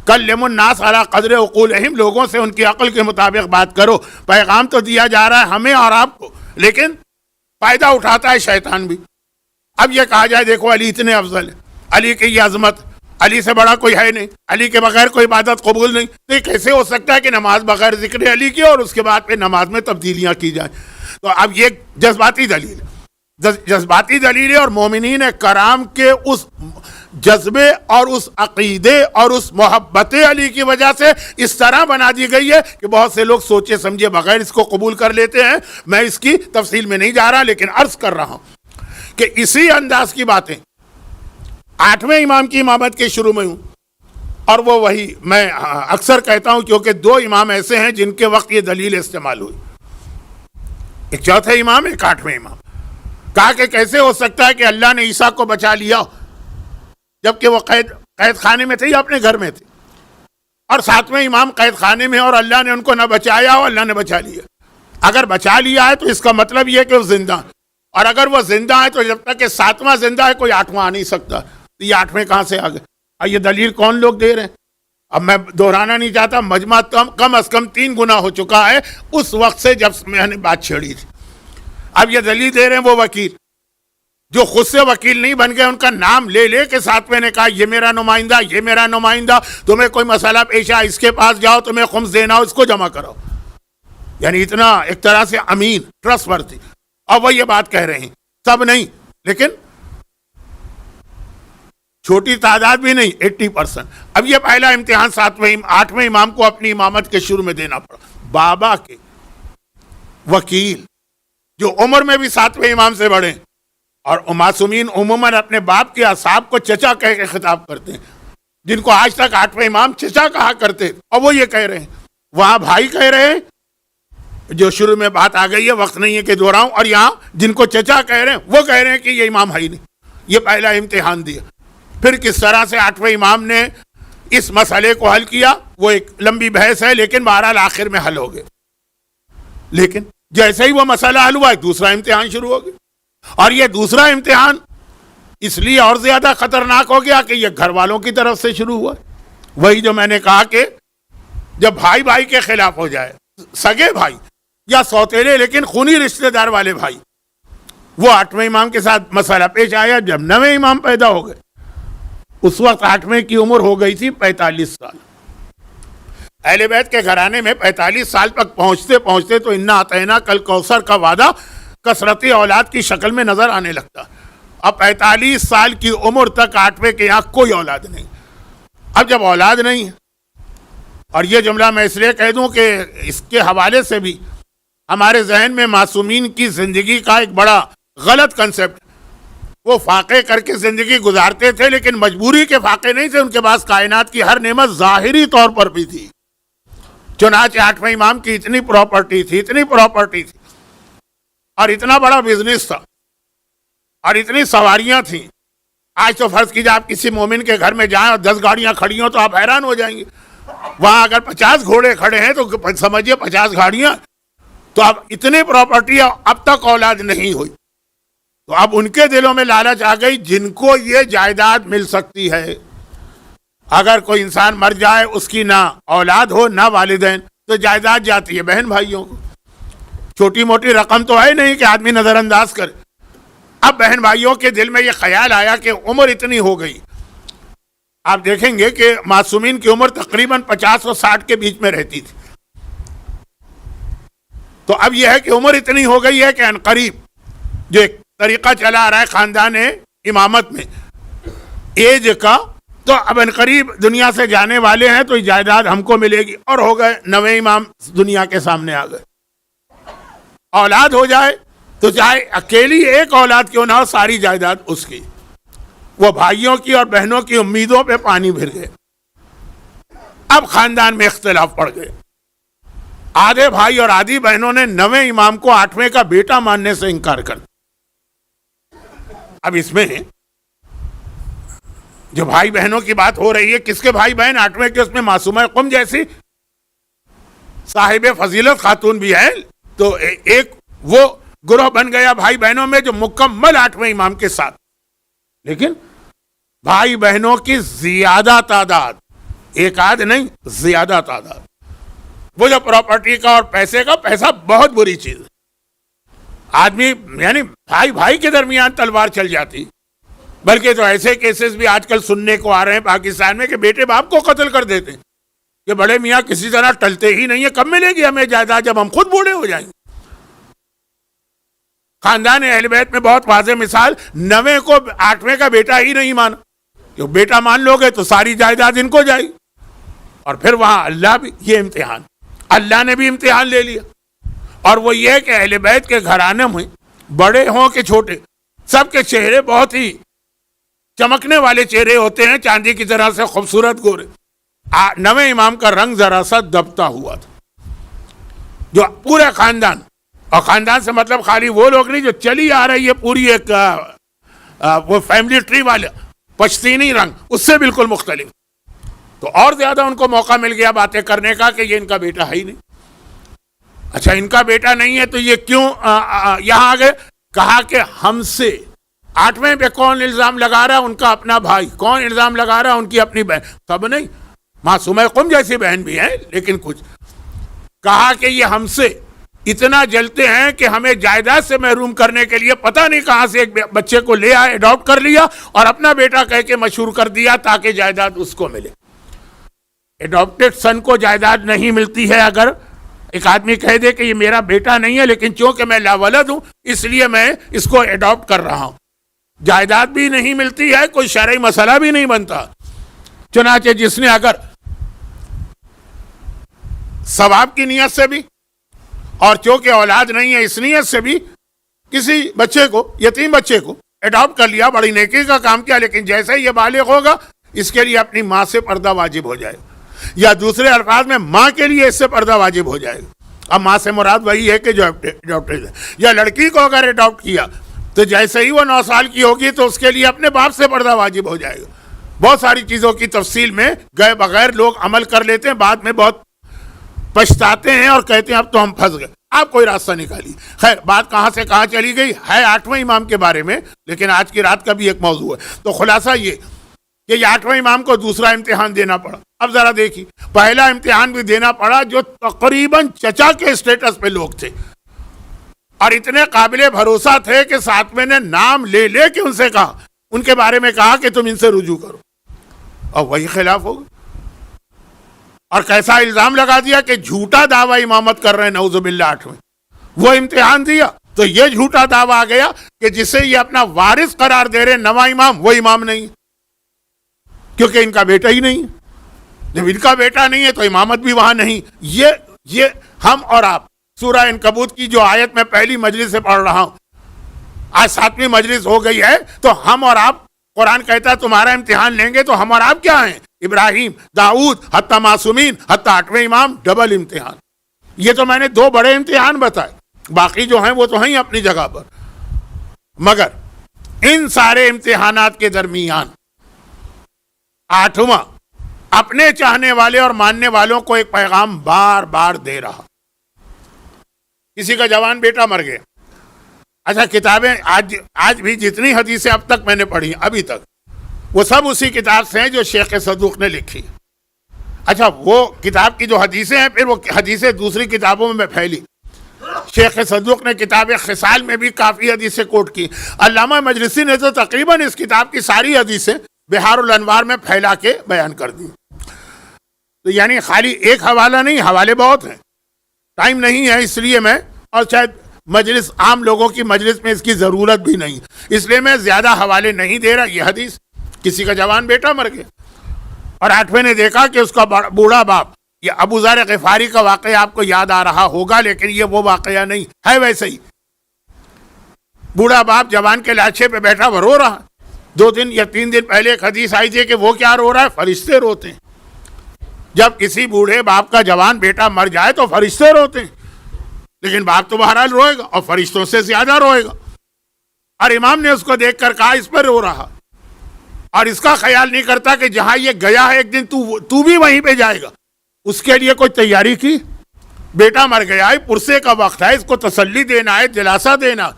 کلم الناس علی قدر عقولہم، لوگوں سے ان کی عقل کے مطابق بات کرو. پیغام تو دیا جا رہا ہے ہمیں اور آپ کو، لیکن فائدہ اٹھاتا ہے شیطان بھی. اب یہ کہا جائے دیکھو علی اتنے افضل ہے، علی کی یہ عظمت، علی سے بڑا کوئی ہے نہیں، علی کے بغیر کوئی عبادت قبول نہیں. تو یہ کیسے ہو سکتا ہے کہ نماز بغیر ذکر علی کی اور اس کے بعد پھر نماز میں تبدیلیاں کی جائیں؟ تو اب یہ جذباتی دلیل ہے، جذباتی دلیل ہے. اور مومنین کرام کے اس جذبے اور اس عقیدے اور اس محبت علی کی وجہ سے اس طرح بنا دی گئی ہے کہ بہت سے لوگ سوچے سمجھے بغیر اس کو قبول کر لیتے ہیں. میں اس کی تفصیل میں نہیں جا رہا، لیکن عرض کر رہا ہوں کہ اسی انداز کی باتیں 8ویں امام کی امامت کے شروع میں ہوں. اور وہی میں اکثر کہتا ہوں کیونکہ 2 امام ایسے ہیں جن کے وقت یہ دلیل استعمال ہوئی، ایک چوتھے امام ایک 8ویں امام. کہا کہ کیسے ہو سکتا ہے کہ اللہ نے عیسیٰ کو بچا لیا جبکہ وہ قید خانے میں تھے یا اپنے گھر میں تھے، اور 7ویں امام قید خانے میں اور اللہ نے ان کو نہ بچایا اور اللہ نے بچا لیا. اگر بچا لیا ہے تو اس کا مطلب یہ ہے کہ وہ زندہ ہے، اور اگر وہ زندہ ہے تو جب تک کہ 7واں زندہ ہے کوئی 8واں آ نہیں سکتا. تو یہ 8ویں کہاں سے آ گئے؟ اور یہ دلیل کون لوگ دے رہے ہیں؟ اب میں دہرانا نہیں چاہتا، مجمع کم از کم 3 گنا ہو چکا ہے اس وقت سے جب میں نے بات چھیڑی تھی. اب یہ دلیل دے رہے ہیں وہ وکیل جو خود سے وکیل نہیں بن گئے، ان کا نام لے لے کے 7ویں نے کہا یہ میرا نمائندہ، یہ میرا نمائندہ، تمہیں کوئی مسئلہ پیش آ اس کے پاس جاؤ، تمہیں خمس دینا ہو اس کو جمع کرو. یعنی اتنا ایک طرح سے امین، ٹرسٹ ورتھی. اور وہ یہ بات کہہ رہے ہیں سب نہیں، لیکن چھوٹی تعداد بھی نہیں، 80%۔ اب یہ پہلا امتحان 8ویں امام کو اپنی امامت کے شروع میں دینا پڑا۔ بابا کے وکیل جو عمر میں بھی 7ویں امام سے بڑے، اور معصومین عموماً اپنے باپ کے اصحاب کو چچا کہہ کے خطاب کرتے ہیں، جن کو آج تک 8ویں امام چچا کہا کرتے، اور وہ یہ کہہ رہے ہیں، وہاں بھائی کہہ رہے ہیں، جو شروع میں بات آ گئی ہے، وقت نہیں ہے کہ دہراؤں، اور یہاں جن کو چچا کہہ رہے ہیں وہ کہہ رہے ہیں کہ یہ امام ہے ہی نہیں۔ یہ پہلا امتحان دیا۔ پھر کس طرح سے 8ویں امام نے اس مسئلے کو حل کیا، وہ ایک لمبی بحث ہے، لیکن بہرحال آخر میں حل ہو گئے۔ لیکن جیسے ہی وہ مسئلہ حل ہوا، دوسرا امتحان شروع ہو گیا، اور یہ دوسرا امتحان اس لیے اور زیادہ خطرناک ہو گیا کہ یہ گھر والوں کی طرف سے شروع ہوا۔ وہی جو میں نے کہا کہ جب بھائی بھائی کے خلاف ہو جائے، سگے بھائی یا سوتیلے لیکن خونی رشتہ دار والے بھائی، وہ 8ویں امام کے ساتھ مسئلہ پیش آیا۔ جب 9ویں امام پیدا ہو گئے، اس وقت 8ویں کی عمر ہو گئی تھی 45 سال۔ اہل بیت کے گھرانے میں 45 سال تک پہنچتے پہنچتے تو انا اعطینا کل کوثر کا وعدہ کثرت اولاد کی شکل میں نظر آنے لگتا۔ اب 45 سال کی عمر تک 8ویں کے یہاں کوئی اولاد نہیں۔ اب جب اولاد نہیں ہے، اور یہ جملہ میں اس لیے کہہ دوں کہ اس کے حوالے سے بھی ہمارے ذہن میں معصومین کی زندگی کا ایک بڑا غلط کنسپٹ، وہ فاقے کر کے زندگی گزارتے تھے، لیکن مجبوری کے فاقے نہیں تھے، ان کے پاس کائنات کی ہر نعمت ظاہری طور پر بھی تھی۔ چنانچہ 8ویں امام کی اتنی پراپرٹی تھی اور اتنا بڑا بزنس تھا اور اتنی سواریاں تھیں۔ آج تو فرض کیجیے آپ کسی مومن کے گھر میں جائیں اور 10 گاڑیاں کھڑی ہوں تو آپ حیران ہو جائیں گے۔ وہاں اگر 50 گھوڑے کھڑے ہیں تو سمجھیے 50 گاڑیاں۔ تو اب اتنی پراپرٹی اب تک اولاد نہیں ہوئی، تو اب ان کے دلوں میں لالچ آ گئی، جن کو یہ جائیداد مل سکتی ہے، اگر کوئی انسان مر جائے، اس کی نہ اولاد ہو نہ والدین، تو جائیداد جاتی ہے بہن بھائیوں کو۔ چھوٹی موٹی رقم تو ہے نہیں کہ آدمی نظر انداز کرے۔ اب بہن بھائیوں کے دل میں یہ خیال آیا کہ عمر اتنی ہو گئی، آپ دیکھیں گے کہ معصومین کی عمر تقریباً 50 اور 60 کے بیچ میں رہتی تھی۔ تو اب یہ ہے کہ عمر اتنی ہو گئی ہے کہ عنقریب جو ایک طریقہ چلا آ رہا ہے خاندان امامت میں ایج کا، تو اب عنقریب دنیا سے جانے والے ہیں تو جائیداد ہم کو ملے گی، اور ہو گئے 9ویں امام دنیا کے سامنے آ گئے۔ اولاد ہو جائے تو چاہے اکیلی ایک اولاد کیوں نہ ہو، ساری جائیداد اس کی۔ وہ بھائیوں کی اور بہنوں کی امیدوں پہ پانی پھر گئے۔ اب خاندان میں اختلاف پڑ گئے، آدھے بھائی اور آدھی بہنوں نے 9ویں امام کو 8ویں کا بیٹا ماننے سے انکار کر دیا۔ اب اس میں جو بھائی بہنوں کی بات ہو رہی ہے، کس کے بھائی بہن 8ویں کے؟ اس میں معصومہ قم جیسی صاحب فضیلت خاتون بھی ہے، تو ایک وہ گروہ بن گیا بھائی بہنوں میں جو مکمل 8ویں امام کے ساتھ۔ لیکن بھائی بہنوں کی زیادہ تعداد، ایک آدھ نہیں، زیادہ تعداد، وہ جو پراپرٹی کا اور پیسے کا، پیسہ بہت بری چیز ہے۔ آدمی یعنی بھائی بھائی کے درمیان تلوار چل جاتی، بلکہ تو ایسے کیسز بھی آج کل سننے کو آ رہے ہیں پاکستان میں کہ بیٹے باپ کو قتل کر دیتے ہیں کہ بڑے میاں کسی طرح ٹلتے ہی نہیں ہیں، کب ملے گی ہمیں جائیداد جب ہم خود بوڑھے ہو جائیں گے۔ خاندان اہل بیت میں بہت واضح مثال، 9ویں کو 8ویں کا بیٹا ہی نہیں مانا، کہ بیٹا مان لو گے تو ساری جائیداد ان کو جائے گی۔ اور پھر وہاں اللہ بھی، یہ امتحان اللہ نے بھی امتحان لے لیا، اور وہ یہ کہ اہل بیت کے گھرانے میں بڑے ہوں کہ چھوٹے، سب کے چہرے بہت ہی چمکنے والے چہرے ہوتے ہیں، چاندی کی طرح سے خوبصورت گورے۔ 9ویں امام کا رنگ ذرا سا دبتا ہوا تھا، جو پورے خاندان، اور خاندان سے مطلب خالی وہ لوگ نہیں جو چلی آ رہی ہے پوری ایک وہ فیملی ٹری والا پشتینی رنگ، اس سے بالکل مختلف، تو اور زیادہ ان کو موقع مل گیا باتیں کرنے کا کہ یہ ان کا بیٹا ہے ہی نہیں۔ اچھا ان کا بیٹا نہیں ہے تو یہ کیوں یہاں آ گئے؟ کہا کہ ہم سے 8ویں پہ کون الزام لگا رہا ہے؟ ان کا اپنا بھائی۔ کون الزام لگا رہا ہے؟ ان کی اپنی بہن۔ سب نہیں، معصومہ قم جیسی بہن بھی ہیں، لیکن کچھ کہا کہ یہ ہم سے اتنا جلتے ہیں کہ ہمیں جائیداد سے محروم کرنے کے لیے پتہ نہیں کہاں سے ایک بچے کو لے آئے، اڈاپٹ کر لیا اور اپنا بیٹا کہہ کے مشہور کر دیا تاکہ جائیداد اس کو ملے۔ اڈاپٹڈ سن کو جائیداد نہیں ملتی ہے اگر ایک آدمی کہہ دے کہ یہ میرا بیٹا نہیں ہے، لیکن چونکہ میں لاولد ہوں اس لیے میں اس کو اڈاپٹ کر رہا ہوں۔ جائیداد بھی نہیں ملتی ہے، کوئی شرعی مسئلہ بھی نہیں بنتا. چنانچہ جس نے اگر ثواب کی نیت سے بھی اور چونکہ اولاد نہیں ہے اس نیت سے بھی کسی بچے کو، یتیم بچے کو اڈاپٹ کر لیا، بڑی نیکی کا کام کیا، لیکن جیسے ہی یہ بالغ ہوگا اس کے لیے اپنی ماں سے پردہ واجب ہو جائے گا، یا دوسرے الفاظ میں ماں کے لیے اس سے پردہ واجب ہو جائے گا. اب ماں سے مراد وہی ہے کہ جو اڈاپٹیڈ ہے. یا لڑکی کو اگر اڈاپٹ کیا تو جیسے ہی وہ 9 سال کی ہوگی تو اس کے لیے اپنے باپ سے پردہ واجب ہو جائے گا. بہت ساری چیزوں کی تفصیل میں گئے بغیر لوگ عمل کر لیتے ہیں، بعد میں بہت پچھتاتے ہیں اور کہتے ہیں اب تو ہم پھنس گئے. آپ کوئی راستہ نکالیے. خیر، بات کہاں سے کہاں چلی گئی ہے 8ویں امام کے بارے میں، لیکن آج کی رات کا بھی ایک موضوع ہے. تو خلاصہ یہ کہ 8ویں امام کو دوسرا امتحان دینا پڑا. اب ذرا دیکھیے، پہلا امتحان بھی دینا پڑا جو تقریباً چچا کے اسٹیٹس پہ لوگ تھے اور اتنے قابل بھروسہ تھے کہ 7ویں نے نام لے لے کے ان سے کہا، ان کے بارے میں کہا کہ تم ان سے رجوع کرو، اور وہی خلاف ہو گئے. اور کیسا الزام لگا دیا کہ جھوٹا دعویٰ امامت کر رہے ہیں، نعوذ باللہ. 8ویں وہ امتحان دیا تو یہ جھوٹا دعویٰ آ گیا کہ جسے یہ اپنا وارث قرار دے رہے 9واں امام، وہ امام نہیں ہے کیونکہ ان کا بیٹا ہی نہیں ہے. جب ان کا بیٹا نہیں ہے تو امامت بھی وہاں نہیں. یہ ہم اور آپ سورہ عنکبوت کی جو آیت میں پہلی مجلس سے پڑھ رہا ہوں، آج 7ویں مجلس ہو گئی ہے، تو ہم اور آپ، قرآن کہتا ہے تمہارا امتحان لیں گے، تو ہم اور آپ کیا ہیں؟ ابراہیم، داؤد، حتیٰ معصومین، حتیٰ 8ویں امام، ڈبل امتحان. یہ تو میں نے 2 بڑے امتحان بتائے، باقی جو ہیں وہ تو ہیں اپنی جگہ پر. مگر ان سارے امتحانات کے درمیان 8واں اپنے چاہنے والے اور ماننے والوں کو ایک پیغام بار بار دے رہا. کسی کا جوان بیٹا مر گیا. اچھا، کتابیں آج بھی جتنی حدیثیں اب تک میں نے پڑھی ابھی تک، وہ سب اسی کتاب سے ہیں جو شیخ صدوق نے لکھی. اچھا، وہ کتاب کی جو حدیثیں ہیں پھر وہ حدیثیں دوسری کتابوں میں پھیلی. شیخ صدوق نے کتاب خصال میں بھی کافی حدیثیں کوٹ کی. علامہ مجلسی نے تو تقریباً اس کتاب کی ساری حدیثیں بہار الانوار میں پھیلا کے بیان کر دی. تو یعنی خالی ایک حوالہ نہیں، حوالے بہت ہیں. ٹائم نہیں ہے اس لیے میں، اور شاید مجلس عام لوگوں کی مجلس میں اس کی ضرورت بھی نہیں، اس لیے میں زیادہ حوالے نہیں دے رہا. یہ حدیث، کسی کا جوان بیٹا مر گیا اور 8ویں نے دیکھا کہ اس کا بوڑھا باپ، یہ ابو ذر غفاری کا واقعہ آپ کو یاد آ رہا ہوگا، لیکن یہ وہ واقعہ نہیں ہے. ویسے ہی بوڑھا باپ جوان کے لاچھے پہ بیٹھا وہ رو رہا. 2 دن یا 3 دن پہلے ایک حدیث آئی تھی کہ وہ کیا رو رہا ہے؟ فرشتے روتے ہیں. جب کسی بوڑھے باپ کا جوان بیٹا مر جائے تو فرشتے روتے ہیں، لیکن باپ تو بہرحال روئے گا اور فرشتوں سے زیادہ روئے گا. اور امام نے اس کو دیکھ کر کہا اس پر رو رہا، اور اس کا خیال نہیں کرتا کہ جہاں یہ گیا ہے ایک دن تو بھی وہیں پہ جائے گا. اس کے لیے کوئی تیاری کی؟ بیٹا مر گیا ہے، پرسے کا وقت ہے، اس کو تسلی دینا ہے، دلاسا دینا.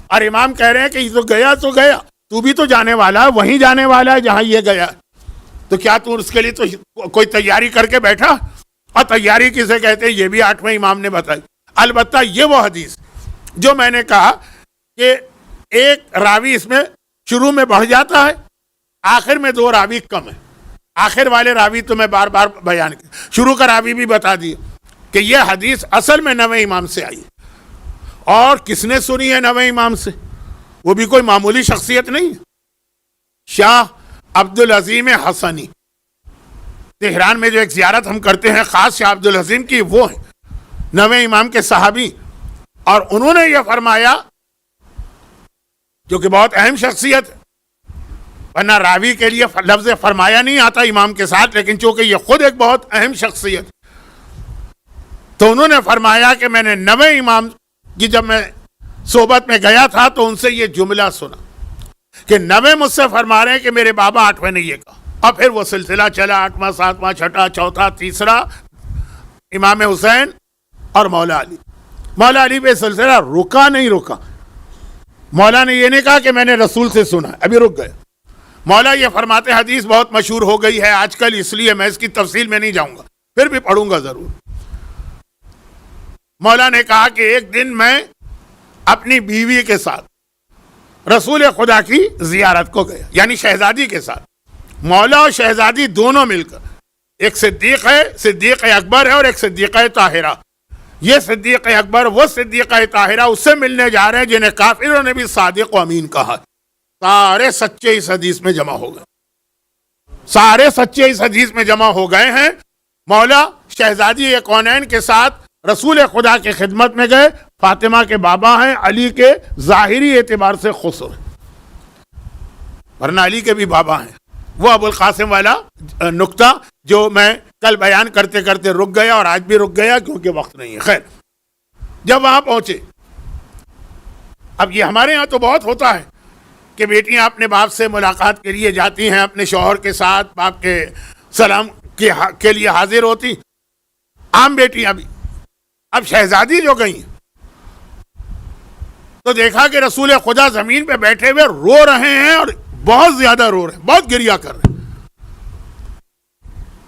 اور امام کہہ رہے ہیں کہ یہ تو گیا تو بھی تو جانے والا ہے، وہیں جانے والا ہے جہاں یہ گیا. تو کیا تو اس کے لیے تو کوئی تیاری کر کے بیٹھا؟ اور تیاری کسے کہتے ہیں یہ بھی 8ویں امام نے بتائی. البتہ یہ وہ حدیث جو میں نے کہا کہ ایک راوی اس میں شروع میں بڑھ جاتا ہے، آخر میں 2 راوی کم ہے. آخر والے راوی تو میں بار بار بیان کیا، شروع کا راوی بھی بتا دیا کہ یہ حدیث اصل میں 9ویں امام سے آئی. اور کس نے سنی ہے 9ویں امام سے؟ وہ بھی کوئی معمولی شخصیت نہیں، شاہ عبدالعظیم حسنی. تہران میں جو ایک زیارت ہم کرتے ہیں خاص شاہ عبدالعظیم کی، وہ ہیں 9ویں امام کے صحابی. اور انہوں نے یہ فرمایا، جو کہ بہت اہم شخصیت ہے، ورنہ راوی کے لیے لفظ فرمایا نہیں آتا امام کے ساتھ، لیکن چونکہ یہ خود ایک بہت اہم شخصیت، تو انہوں نے فرمایا کہ میں نے 9ویں امام کی جب میں صحبت میں گیا تھا تو ان سے یہ جملہ سنا کہ 9ویں مجھ سے فرما رہے ہیں کہ میرے بابا 8ویں نے یہ کہا. اور پھر وہ سلسلہ چلا، 8واں، 7واں، 6واں، 4تھا، 3، امام حسین اور مولا علی. مولا علی پہ سلسلہ رکا نہیں رکا. مولا نے یہ نہیں کہا کہ میں نے رسول سے سنا، ابھی رک گئے. مولا یہ فرماتے حدیث بہت مشہور ہو گئی ہے آج کل، اس لیے میں اس کی تفصیل میں نہیں جاؤں گا، پھر بھی پڑھوں گا ضرور. مولا نے کہا کہ ایک دن میں اپنی بیوی کے ساتھ رسول خدا کی زیارت کو گیا، یعنی شہزادی کے ساتھ. مولا اور شہزادی دونوں مل کر، ایک صدیق ہے، صدیق اکبر ہے، اور ایک صدیقہ طاہرہ. یہ صدیق اکبر وہ صدیقہ طاہرہ اس سے ملنے جا رہے ہیں جنہیں کافروں نے بھی صادق و امین کہا. سارے سچے اس حدیث میں جمع ہو گئے، سارے سچے اس حدیث میں جمع ہو گئے ہیں۔ مولا شہزادی کونین کے ساتھ رسول خدا کی خدمت میں گئے، فاطمہ کے بابا ہیں، علی کے ظاہری اعتبار سے خسر ہیں، ورنہ علی کے بھی بابا ہیں۔ وہ ابو القاسم والا نقطہ جو میں کل بیان کرتے کرتے رک گیا اور آج بھی رک گیا کیونکہ وقت نہیں ہے۔ خیر، جب وہاں پہنچے، اب یہ ہمارے ہاں تو بہت ہوتا ہے کہ بیٹیاں اپنے باپ سے ملاقات کے لیے جاتی ہیں، اپنے شوہر کے ساتھ باپ کے سلام کے لیے حاضر ہوتی، عام بیٹیاں بھی۔ اب شہزادی جو گئیں تو دیکھا کہ رسول خدا زمین پہ بیٹھے ہوئے رو رہے ہیں اور بہت زیادہ رو رہے ہیں، بہت گریہ کر رہے ہیں۔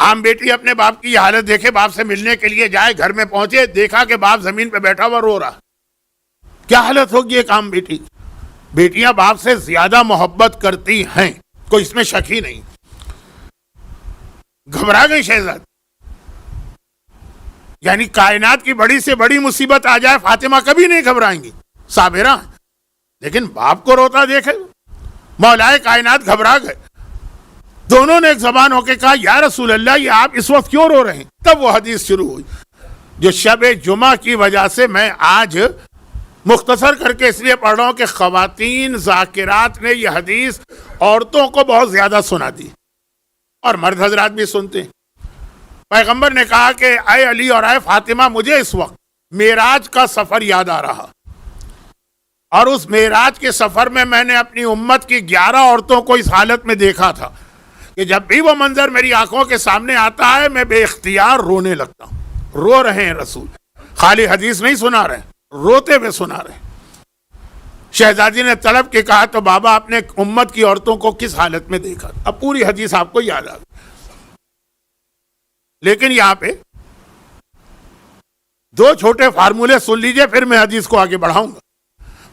عام بیٹی اپنے باپ کی یہ حالت دیکھے، باپ سے ملنے کے لیے جائے، گھر میں پہنچے، دیکھا کہ باپ زمین پہ بیٹھا ہوا رو رہا، کیا حالت ہوگی ایک عام بیٹی؟ بیٹیاں باپ سے زیادہ محبت کرتی ہیں، کوئی اس میں شک ہی نہیں۔ گھبرا گئی شہزادی، یعنی کائنات کی بڑی سے بڑی مصیبت آ جائے فاطمہ کبھی نہیں گھبرائیں گی، صابرہ، لیکن باپ کو روتا دیکھے مولائے کائنات گھبرا گئے۔ دونوں نے ایک زبان ہو کے کہا یا رسول اللہ، یہ آپ اس وقت کیوں رو رہے ہیں؟ تب وہ حدیث شروع ہوئی جو شب جمعہ کی وجہ سے میں آج مختصر کر کے اس لیے پڑھ رہا ہوں کہ خواتین ذاکرات نے یہ حدیث عورتوں کو بہت زیادہ سنا دی اور مرد حضرات بھی سنتے ہیں۔ پیغمبر نے کہا کہ اے علی اور اے فاطمہ، مجھے اس وقت معراج کا سفر یاد آ رہا، اور اس معراج کے سفر میں نے اپنی امت کی 11 عورتوں کو اس حالت میں دیکھا تھا کہ جب بھی وہ منظر میری آنکھوں کے سامنے آتا ہے میں بے اختیار رونے لگتا ہوں۔ رو رہے ہیں رسول، خالی حدیث نہیں سنا رہے، روتے ہوئے سنا رہے۔ شہزادی نے طلب کے کہا تو بابا اپنے امت کی عورتوں کو کس حالت میں دیکھا؟ اب پوری حدیث آپ کو یاد آ گئی، لیکن یہاں پہ دو چھوٹے فارمولے سن لیجئے، پھر میں حدیث کو آگے بڑھاؤں گا۔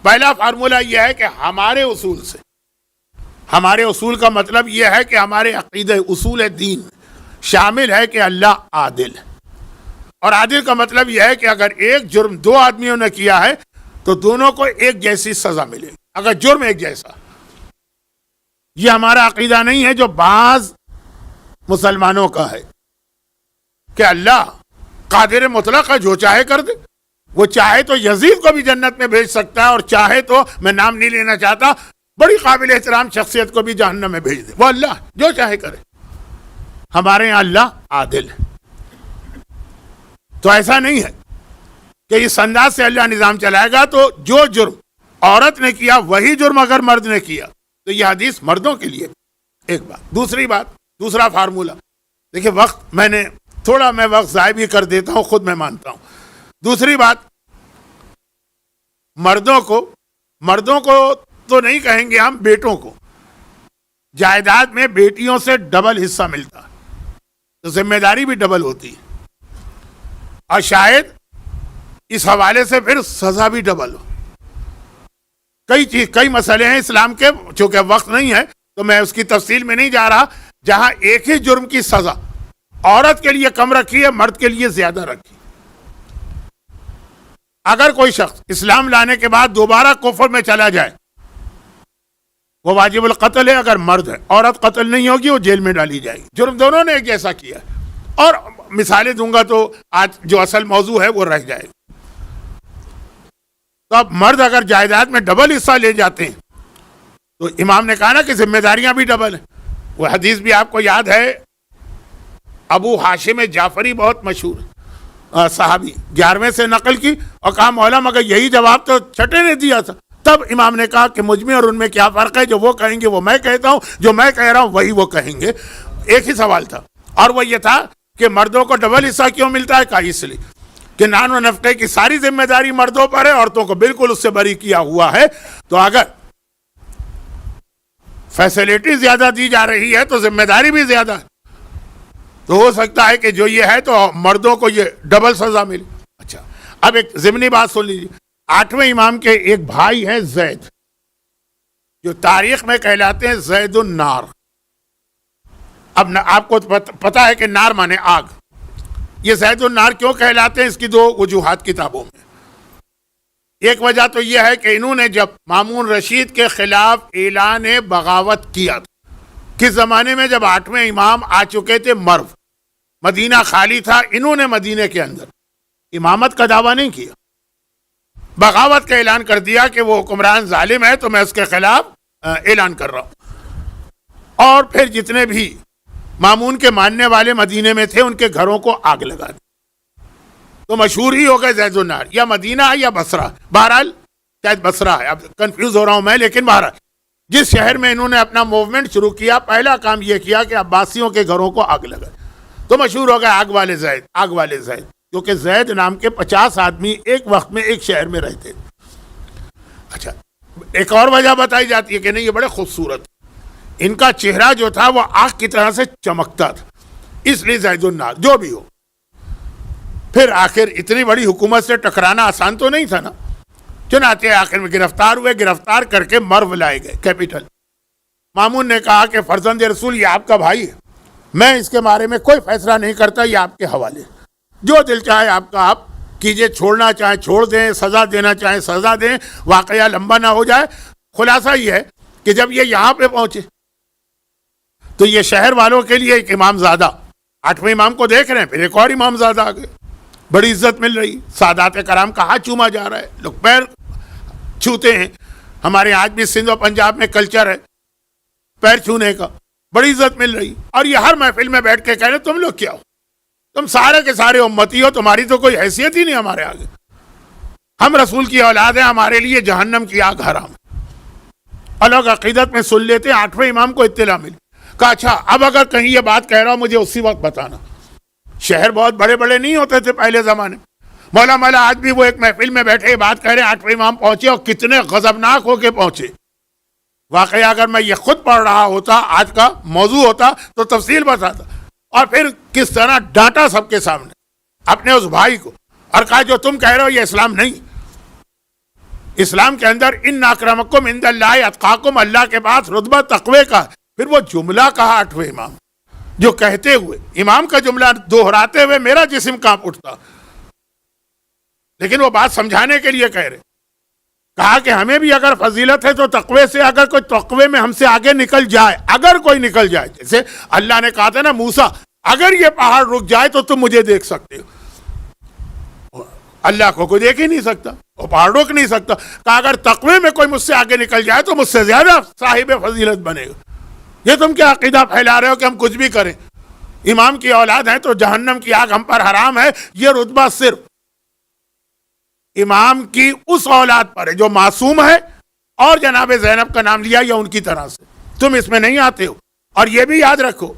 پہلا فارمولہ یہ ہے کہ ہمارے اصول سے، ہمارے اصول کا مطلب یہ ہے کہ ہمارے عقیدہ اصول دین شامل ہے کہ اللہ عادل ہے، اور عادل کا مطلب یہ ہے کہ اگر ایک جرم دو آدمیوں نے کیا ہے تو دونوں کو ایک جیسی سزا ملے گی، اگر جرم ایک جیسا۔ یہ ہمارا عقیدہ نہیں ہے جو بعض مسلمانوں کا ہے کہ اللہ قادر مطلق ہے، جو چاہے کر دے، وہ چاہے تو یزید کو بھی جنت میں بھیج سکتا ہے اور چاہے تو، میں نام نہیں لینا چاہتا، بڑی قابل احترام شخصیت کو بھی جہنم میں بھیج دے، وہ اللہ جو چاہے کرے۔ ہمارے یہاں اللہ عادل ہے، تو ایسا نہیں ہے کہ اس انداز سے اللہ نظام چلائے گا تو جو جرم عورت نے کیا وہی جرم اگر مرد نے کیا تو یہ حدیث مردوں کے لیے ایک بات۔ دوسری بات، دوسرا فارمولہ، دیکھیں وقت میں وقت ضائع بھی کر دیتا ہوں، خود میں مانتا ہوں۔ دوسری بات، مردوں کو تو نہیں کہیں گے ہم، بیٹوں کو جائیداد میں بیٹیوں سے ڈبل حصہ ملتا، تو ذمہ داری بھی ڈبل ہوتی ہے، اور شاید اس حوالے سے پھر سزا بھی ڈبل ہو۔ کئی مسئلے ہیں اسلام کے، چونکہ وقت نہیں ہے تو میں اس کی تفصیل میں نہیں جا رہا، جہاں ایک ہی جرم کی سزا عورت کے لیے کم رکھی ہے، مرد کے لیے زیادہ رکھی۔ اگر کوئی شخص اسلام لانے کے بعد دوبارہ کفر میں چلا جائے وہ واجب القتل ہے اگر مرد ہے، عورت قتل نہیں ہوگی، وہ جیل میں ڈالی جائے گی۔ جرم دونوں نے ایک جیسا کیا ہے، اور مثالیں دوں گا تو آج جو اصل موضوع ہے وہ رہ جائے گا۔ تو اب مرد اگر جائیداد میں ڈبل حصہ لے جاتے ہیں تو امام نے کہا نا کہ ذمہ داریاں بھی ڈبل ہیں۔ وہ حدیث بھی آپ کو یاد ہے، ابو ہاشم جعفری بہت مشہور صحابی، 11ویں سے نقل کی اور کہا مولا مگر یہی جواب تو چھٹے نے دیا تھا۔ تب امام نے کہا کہ مجھ میں اور ان میں کیا فرق ہے، جو وہ کہیں گے وہ میں کہتا ہوں، جو میں کہہ رہا ہوں وہی وہ کہیں گے۔ ایک ہی سوال تھا، اور وہ یہ تھا کہ مردوں کو ڈبل حصہ کیوں ملتا ہے؟ کہا اس لیے کہ نان و نفقے کی ساری ذمہ داری مردوں پر ہے، عورتوں کو بالکل اس سے بری کیا ہوا ہے، تو اگر فیسلٹی زیادہ دی جا رہی ہے تو ذمہ داری بھی زیادہ ہے، تو ہو سکتا ہے کہ جو یہ ہے تو مردوں کو یہ ڈبل سزا ملے۔ اچھا، اب ایک ضمنی بات سن لیجیے، 8ویں امام کے ایک بھائی ہیں زید، جو تاریخ میں کہلاتے ہیں زید النار۔ اب آپ کو پتا ہے کہ نار مانے آگ، یہ زید النار کیوں کہلاتے ہیں؟ اس کی 2 وجوہات کتابوں میں۔ ایک وجہ تو یہ ہے کہ انہوں نے جب مامون رشید کے خلاف اعلان بغاوت کیا تھا، کس زمانے میں جب 8ویں امام آ چکے تھے مرو، مدینہ خالی تھا، انہوں نے مدینے کے اندر امامت کا دعویٰ نہیں کیا، بغاوت کا اعلان کر دیا کہ وہ حکمران ظالم ہے تو میں اس کے خلاف اعلان کر رہا ہوں، اور پھر جتنے بھی مامون کے ماننے والے مدینے میں تھے ان کے گھروں کو آگ لگا دی، تو مشہور ہی ہو گئے زید النار، یا مدینہ ہے یا بصرہ، بہرحال شاید بصرہ ہے، اب کنفیوز ہو رہا ہوں میں، لیکن بہرحال جس شہر میں انہوں نے اپنا موومنٹ شروع کیا پہلا کام یہ کیا کہ عباسیوں کے گھروں کو آگ لگا، تو مشہور ہو گئے آگ والے زید، آگ والے زید، کیونکہ زید نام کے 50 آدمی ایک وقت میں ایک شہر میں رہتے تھے۔ اچھا، ایک اور وجہ بتائی جاتی ہے کہ نہیں یہ بڑے خوبصورت، ان کا چہرہ جو تھا وہ آگ کی طرح سے چمکتا تھا، اس لیے زید النار، جو بھی ہو۔ پھر آخر اتنی بڑی حکومت سے ٹکرانا آسان تو نہیں تھا نا، چنانچہ آخر میں گرفتار ہوئے، گرفتار کر کے مرو لائے گئے، کیپٹل۔ مامون نے کہا کہ فرزند رسول یہ آپ کا بھائی ہے، میں اس کے بارے میں کوئی فیصلہ نہیں کرتا، یہ آپ کے حوالے، جو دل چاہے آپ کا آپ کیجئے، چھوڑنا چاہیں چھوڑ دیں، سزا دینا چاہیں سزا دیں، واقعہ لمبا نہ ہو جائے۔ خلاصہ یہ ہے کہ جب یہ یہاں پہ پہنچے تو یہ شہر والوں کے لیے ایک امام زادہ، 8ویں امام کو دیکھ رہے ہیں، پھر ایک اور امام زادہ آ گئے، بڑی عزت مل رہی، سادات کرام کا ہاتھ چوما جا رہا ہے، لوگ پیر چھوتے ہیں، ہمارے آج بھی سندھ و پنجاب میں کلچر ہے پیر چھونے کا، بڑی عزت مل رہی، اور یہ ہر محفل میں بیٹھ کے کہہ رہے تم لوگ کیا ہو، تم سارے کے سارے امتی ہو، تمہاری تو کوئی حیثیت ہی نہیں ہمارے آگے، ہم رسول کی اولاد ہیں، ہمارے لیے جہنم کی آگ حرام ہے۔ الگ عقیدت میں سن لیتے، 8ویں امام کو اطلاع ملی، کہا اچھا اب اگر کہیں یہ بات کہہ رہا ہوں مجھے اسی وقت بتانا۔ شہر بہت بڑے بڑے نہیں ہوتے تھے پہلے زمانے، مولا آج بھی وہ ایک محفل میں بیٹھے بات کہہ رہے، 8ویں امام پہنچے اور کتنے غضبناک ہو کے پہنچے۔ واقعہ اگر میں یہ خود پڑھ رہا ہوتا، آج کا موضوع ہوتا تو تفصیل بتاتا، اور پھر کس طرح ڈانٹا سب کے سامنے اپنے اس بھائی کو، اور کہا جو تم کہہ رہے ہو یہ اسلام نہیں، اسلام کے اندر ان اکرمکم عند اللہ اتقاکم، اللہ کے پاس رتبہ تقوی کا۔ پھر وہ جملہ کہا 8ویں امام، جو کہتے ہوئے امام کا جملہ دہراتے ہوئے میرا جسم کانپ اٹھتا، لیکن وہ بات سمجھانے کے لیے کہہ رہے، کہا کہ ہمیں بھی اگر فضیلت ہے تو تقوی سے، اگر کوئی تقوی میں ہم سے آگے نکل جائے، اگر کوئی نکل جائے، جیسے اللہ نے کہا تھا نا موسیٰ اگر یہ پہاڑ رک جائے تو تم مجھے دیکھ سکتے ہو، اللہ کو کوئی دیکھ ہی نہیں سکتا، وہ پہاڑ رک نہیں سکتا، کہا اگر تقوی میں کوئی مجھ سے آگے نکل جائے تو مجھ سے زیادہ صاحب فضیلت بنے گا۔ یہ تم کیا عقیدہ پھیلا رہے ہو کہ ہم کچھ بھی کریں، امام کی اولاد ہیں تو جہنم کی آگ ہم پر حرام ہے، یہ رتبہ صرف امام کی اس اولاد پر ہے جو معصوم ہے، اور جناب زینب کا نام لیا یا ان کی طرح سے، تم اس میں نہیں آتے ہو۔ اور یہ بھی یاد رکھو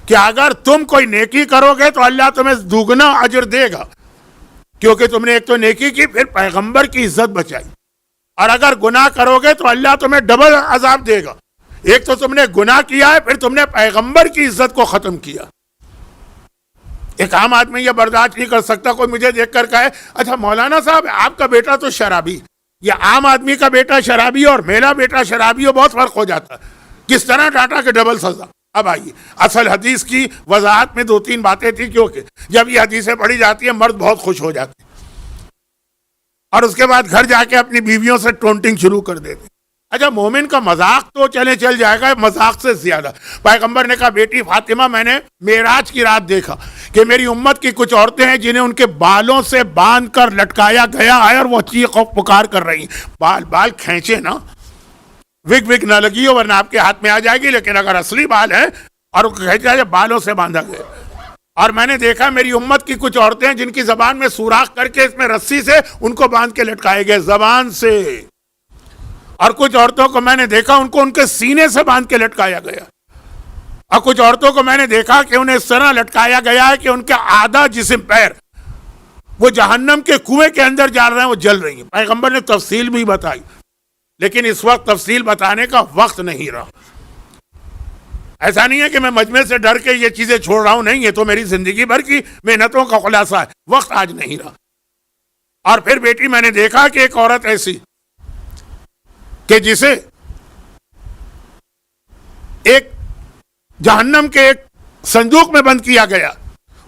کہ اگر تم کوئی نیکی کرو گے تو اللہ تمہیں دوگنا اجر دے گا، کیونکہ تم نے ایک تو نیکی کی، پھر پیغمبر کی عزت بچائی، اور اگر گناہ کرو گے تو اللہ تمہیں ڈبل عذاب دے گا، ایک تو تم نے گناہ کیا ہے، پھر تم نے پیغمبر کی عزت کو ختم کیا۔ ایک عام آدمی یہ برداشت نہیں کر سکتا، کوئی مجھے دیکھ کر کہے اچھا مولانا صاحب آپ کا بیٹا تو شرابی، یہ عام آدمی کا بیٹا شرابی اور میرا بیٹا شرابی ہو، بہت فرق ہو جاتا ہے، کس طرح ڈانٹا کہ ڈبل سزا۔ اب آئیے اصل حدیث کی وضاحت میں 2-3 باتیں تھیں، کیونکہ جب یہ حدیثیں پڑھی جاتی ہیں مرد بہت خوش ہو جاتے ہیں، اور اس کے بعد گھر جا کے اپنی بیویوں سے ٹونٹنگ شروع کر دیتے ہیں۔ اچھا مومن کا مذاق تو چل جائے گا، مذاق سے زیادہ پیغمبر نے کہا بیٹی فاطمہ میں نے معراج کی رات دیکھا کہ میری امت کی کچھ عورتیں ہیں جنہیں ان کے بالوں سے باندھ کر لٹکایا گیا ہے، اور وہ چیخ و پکار کر رہی ہیں۔ بال کھینچے نا، وگ نہ لگی ہو ورنہ آپ کے ہاتھ میں آ جائے گی، لیکن اگر اصلی بال ہے اور کھینچا جائے بالوں سے باندھا گیا۔ اور میں نے دیکھا میری امت کی کچھ عورتیں ہیں جن کی زبان میں سوراخ کر کے اس میں رسی سے ان کو باندھ کے لٹکائے گئے زبان سے، اور کچھ عورتوں کو میں نے دیکھا ان کو ان کے سینے سے باندھ کے لٹکایا گیا، اور کچھ عورتوں کو میں نے دیکھا کہ انہیں اس طرح لٹکایا گیا ہے کہ ان کا آدھا جسم پیر وہ جہنم کے کنویں کے اندر جا رہے ہیں، وہ جل رہی ہیں۔ پیغمبر نے تفصیل بھی بتائی، لیکن اس وقت تفصیل بتانے کا وقت نہیں رہا۔ ایسا نہیں ہے کہ میں مجمع سے ڈر کے یہ چیزیں چھوڑ رہا ہوں، نہیں، یہ تو میری زندگی بھر کی محنتوں کا خلاصہ ہے، وقت آج نہیں رہا۔ اور پھر بیٹی میں نے دیکھا کہ ایک عورت ایسی کہ جسے ایک جہنم کے ایک صندوق میں بند کیا گیا،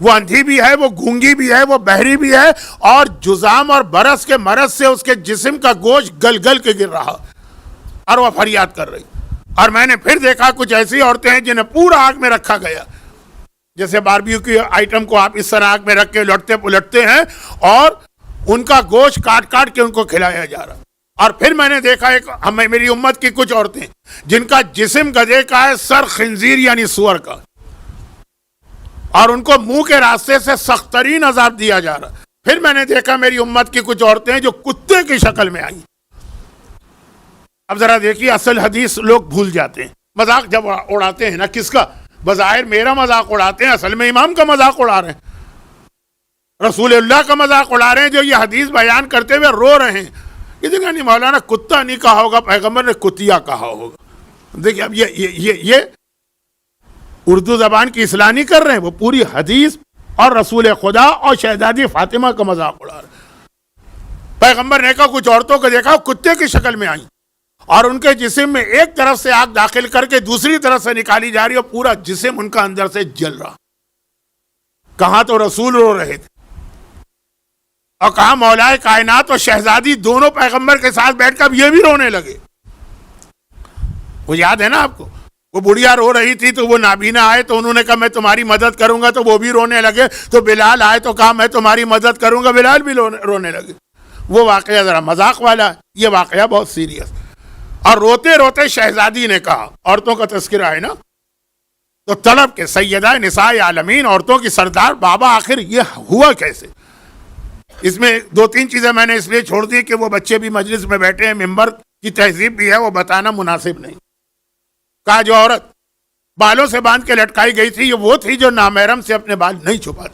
وہ اندھی بھی ہے, وہ گونگی بھی ہے, وہ بہری بھی ہے, اور جزام اور برس کے مرض سے اس کے جسم کا گوشت گل گل کے گر رہا اور وہ فریاد کر رہی. اور میں نے پھر دیکھا کچھ ایسی عورتیں ہیں جنہیں پورا آگ میں رکھا گیا, جیسے باربیکیو کی آئٹم کو آپ اس طرح آگ میں رکھ کے لٹتے پلٹتے ہیں, اور ان کا گوشت کاٹ کاٹ کے ان کو کھلایا جا رہا. اور پھر میں نے دیکھا میری امت کی کچھ عورتیں جن کا جسم گدھے کا ہے, سر خنزیر یعنی سور کا, اور ان کو منہ کے راستے سے سخت ترین عذاب دیا جا رہا. پھر میں نے دیکھا میری امت کی کچھ عورتیں جو کتے کی شکل میں آئیں. اب ذرا دیکھیے, اصل حدیث لوگ بھول جاتے ہیں. مذاق جب اڑاتے ہیں نا, کس کا؟ بظاہر میرا مذاق اڑاتے ہیں, اصل میں امام کا مذاق اڑا رہے ہیں, رسول اللہ کا مذاق اڑا رہے ہیں, جو یہ حدیث بیان کرتے ہوئے رو رہے ہیں. یہ دیکھا نہیں, مولانا کتا نہیں کہا ہوگا, پیغمبر نے کتیا کہا ہوگا. دیکھیے اب یہ اردو زبان کی اصلاح نہیں کر رہے ہیں, وہ پوری حدیث اور رسول خدا اور شہزادی فاطمہ کا مذاق اڑا رہے ہیں. پیغمبر نے کہا کچھ عورتوں کو دیکھا کتے کی شکل میں آئیں, اور ان کے جسم میں ایک طرف سے آگ داخل کر کے دوسری طرف سے نکالی جا رہی, اور پورا جسم ان کا اندر سے جل رہا. کہاں تو رسول رو رہے تھے, اور کہاں مولا کائنات اور شہزادی دونوں پیغمبر کے ساتھ بیٹھ کر یہ بھی رونے لگے. وہ یاد ہے نا آپ کو, وہ بڑھیا رو رہی تھی تو وہ نابینا آئے تو انہوں نے کہا میں تمہاری مدد کروں گا, تو وہ بھی رونے لگے. تو بلال آئے تو کہا میں تمہاری مدد کروں گا, بلال بھی رونے لگے. وہ واقعہ ذرا مذاق والا ہے, یہ واقعہ بہت سیریس. اور روتے روتے شہزادی نے کہا, عورتوں کا تذکرہ ہے نا, تو طلب کے سیدہ نساء عالمین, عورتوں کی سردار, بابا آخر یہ ہوا کیسے؟ اس میں دو تین چیزیں میں نے اس لیے چھوڑ دی کہ وہ بچے بھی مجلس میں بیٹھے ہیں, ممبر کی تہذیب بھی ہے, وہ بتانا مناسب نہیں. کہا جو عورت بالوں سے باندھ کے لٹکائی گئی تھی, یہ وہ تھی جو نامحرم سے اپنے بال نہیں چھپاتی.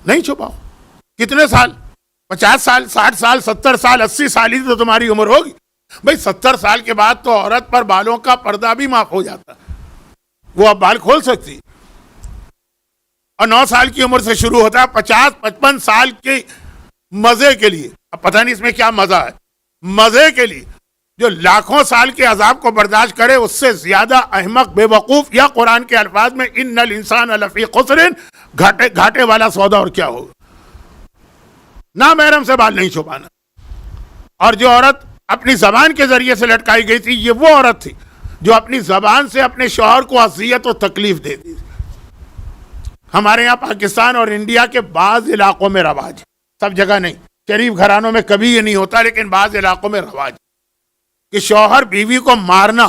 نہیں چھپاؤ. کتنے سال؟ 50 سال, 60 سال, 70 سال, 80 سال ہی تو تمہاری عمر ہوگی. بھئی 70 سال کے بعد تو عورت پر بالوں کا پردہ بھی معاف ہو جاتا, وہ اب بال کھول سکتی. اور 9 سال کی عمر سے شروع ہوتا ہے, 50-55 سال کے مزے کے لیے. اب پتہ نہیں اس میں کیا مزہ ہے, مزے کے لیے جو لاکھوں سال کے عذاب کو برداشت کرے, اس سے زیادہ احمق, بے وقوف, یا قرآن کے الفاظ میں ان الانسان لفی خسر, گھاٹے والا سودا اور کیا ہوگا. نامحرم سے بال نہیں چھپانا. اور جو عورت اپنی زبان کے ذریعے سے لٹکائی گئی تھی, یہ وہ عورت تھی جو اپنی زبان سے اپنے شوہر کو اذیت و تکلیف دیتی تھی. ہمارے یہاں پاکستان اور انڈیا کے بعض علاقوں میں رواج, سب جگہ نہیں, شریف گھرانوں میں کبھی یہ نہیں ہوتا, لیکن بعض علاقوں میں رواج کہ شوہر بیوی کو مارنا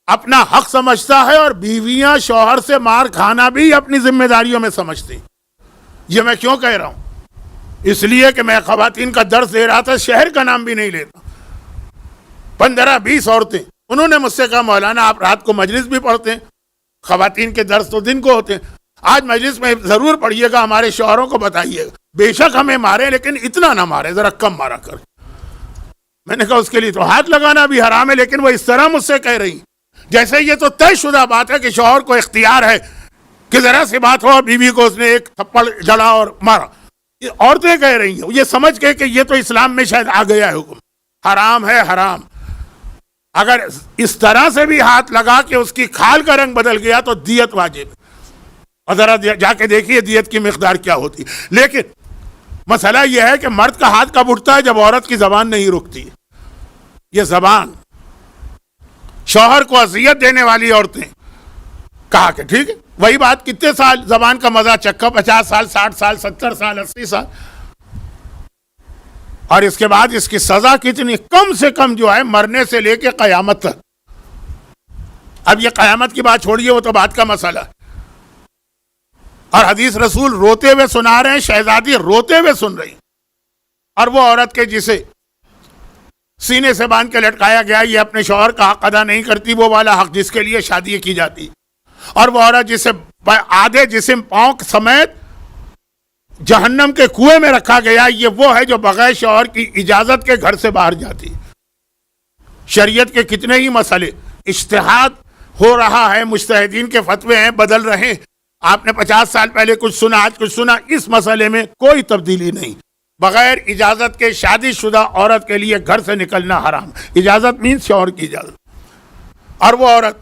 اپنا حق سمجھتا ہے, اور بیویاں شوہر سے مار کھانا بھی اپنی ذمہ داریوں میں سمجھتی. یہ میں کیوں کہہ رہا ہوں؟ اس لیے کہ میں خواتین کا درس دے رہا تھا, شہر کا نام بھی نہیں لیتا. 15-20 عورتیں, انہوں نے مجھ سے کہا مولانا آپ رات کو مجلس بھی پڑھتے ہیں, خواتین کے درس تو دن کو ہوتے ہیں, آج مجلس میں ضرور پڑھیے گا, ہمارے شوہروں کو بتائیے گا, بے شک ہمیں مارے لیکن اتنا نہ مارے, ذرا کم مارا کر. میں نے کہا اس کے لیے تو ہاتھ لگانا بھی حرام ہے, لیکن وہ اس طرح مجھ سے کہہ رہی جیسے یہ تو طے شدہ بات ہے کہ شوہر کو اختیار ہے کہ ذرا سی بات ہو اور بیوی کو اس نے ایک تھپڑ جڑا اور مارا. یہ عورتیں کہہ رہی ہیں, یہ سمجھ کے کہ یہ تو اسلام میں شاید آ گیا ہے حکم, حرام ہے حرام. اگر اس طرح سے بھی ہاتھ لگا کہ اس کی کھال کا رنگ بدل گیا تو دیت واجب, اور ذرا جا کے دیکھیے دیت کی مقدار کیا ہوتی. لیکن مسئلہ یہ ہے کہ مرد کا ہاتھ کب اٹھتا ہے؟ جب عورت کی زبان نہیں رکتی. یہ زبان شوہر کو اذیت دینے والی عورتیں, کہا کہ ٹھیک ہے, وہی بات, کتنے سال زبان کا مزہ چکھا, 50 سال, 60 سال, 70 سال, 80 سال, اور اس کے بعد اس کی سزا کتنی؟ کم سے کم جو ہے مرنے سے لے کے قیامت تک. اب یہ قیامت کی بات چھوڑیے, وہ تو بات کا مسئلہ ہے. اور حدیث رسول روتے ہوئے سنا رہے ہیں, شہزادی روتے ہوئے سن رہی, اور وہ عورت کے جسے سینے سے باندھ کے لٹکایا گیا, یہ اپنے شوہر کا حق ادا نہیں کرتی, وہ والا حق جس کے لیے شادی کی جاتی. اور وہ عورت جسے آدھے جسم پاؤں سمیت جہنم کے کنویں میں رکھا گیا, یہ وہ ہے جو بغیر شوہر کی اجازت کے گھر سے باہر جاتی. شریعت کے کتنے ہی مسئلے, اجتہاد ہو رہا ہے, مجتہدین کے فتوے ہیں, بدل رہے ہیں. آپ نے 50 سال پہلے کچھ سنا, آج کچھ سنا, اس مسئلے میں کوئی تبدیلی نہیں. بغیر اجازت کے شادی شدہ عورت کے لیے گھر سے نکلنا حرام. اجازت مینس شوہر کی اجازت. اور وہ عورت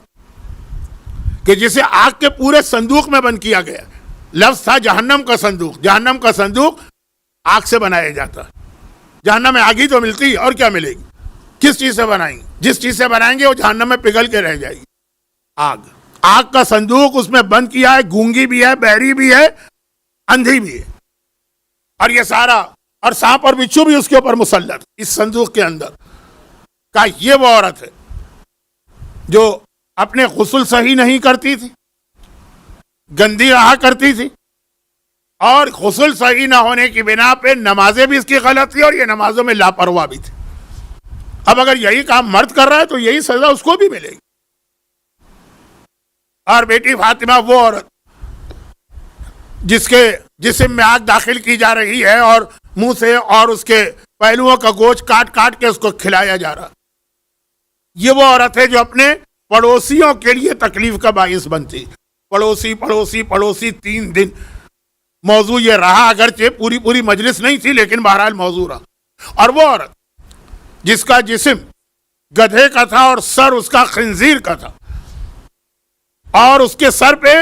کہ جسے آگ کے پورے صندوق میں بند کیا گیا, لفظ تھا جہنم کا صندوق. جہنم کا صندوق آگ سے بنایا جاتا. جہنم میں آگ ہی تو ملتی ہے اور کیا ملے گی؟ کس چیز سے بنائیں گے؟ جس چیز سے بنائیں گے وہ جہنم میں پگھل کے رہ جائے گی. آگ. آگ کا صندوق اس میں بند کیا ہے. گونگی بھی ہے, بہری بھی ہے, اندھی بھی ہے, اور یہ سارا, اور سانپ اور بچھو بھی اس کے اوپر مسلط اس صندوق کے اندر. کا یہ وہ عورت ہے جو اپنے غسل صحیح نہیں کرتی تھی, گندی رہا کرتی تھی, اور غسل صحیح نہ ہونے کی بنا پہ نمازیں بھی اس کی غلط تھی اور یہ نمازوں میں لاپرواہ بھی تھی. اب اگر یہی کام مرد کر رہا ہے تو یہی سزا اس کو بھی ملے گی. اور بیٹی فاطمہ وہ عورت جس کے جسم میں آگ داخل کی جا رہی ہے اور منہ سے اور اس کے پہلوؤں کا گوشت کاٹ کاٹ کے اس کو کھلایا جا رہا. یہ وہ عورت ہے جو اپنے پڑوسیوں کے لیے تکلیف کا باعث بنتی. پڑوسی پڑوسی پڑوسی 3 دن موضوع یہ رہا, اگرچہ پوری مجلس نہیں تھی لیکن بہرحال موضوع رہا. اور وہ عورت جس کا جسم گدھے کا تھا اور سر اس کا خنزیر کا تھا اور اس کے سر پہ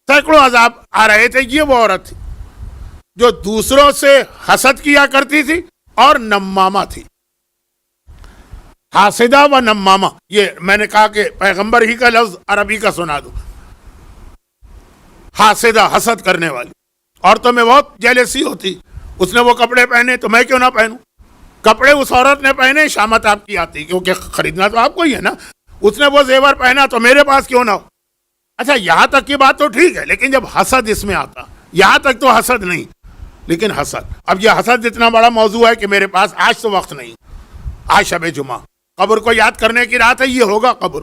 سینکڑوں عذاب آ رہے تھے, یہ وہ عورت تھی جو دوسروں سے حسد کیا کرتی تھی اور نمامہ تھی. حاسدہ و نمامہ, یہ میں نے کہا کہ پیغمبر ہی کا لفظ عربی کا سنا دو. حاسدہ, حسد کرنے والی. عورتوں میں بہت جیلسی ہوتی, اس نے وہ کپڑے پہنے تو میں کیوں نہ پہنوں. کپڑے اس عورت نے پہنے, شامت آپ کی آتی, کیونکہ خریدنا تو آپ کو ہی ہے نا. اس نے وہ زیور پہنا تو میرے پاس کیوں نہ ہو. اچھا یہاں تک کی بات تو ٹھیک ہے, لیکن جب حسد اس میں آتا, یہاں تک تو حسد نہیں, لیکن حسد. اب یہ حسد اتنا بڑا موضوع ہے کہ میرے پاس آج تو وقت نہیں, آج شب جمعہ, قبر کو یاد کرنے کی رات ہے, یہ ہوگا قبر.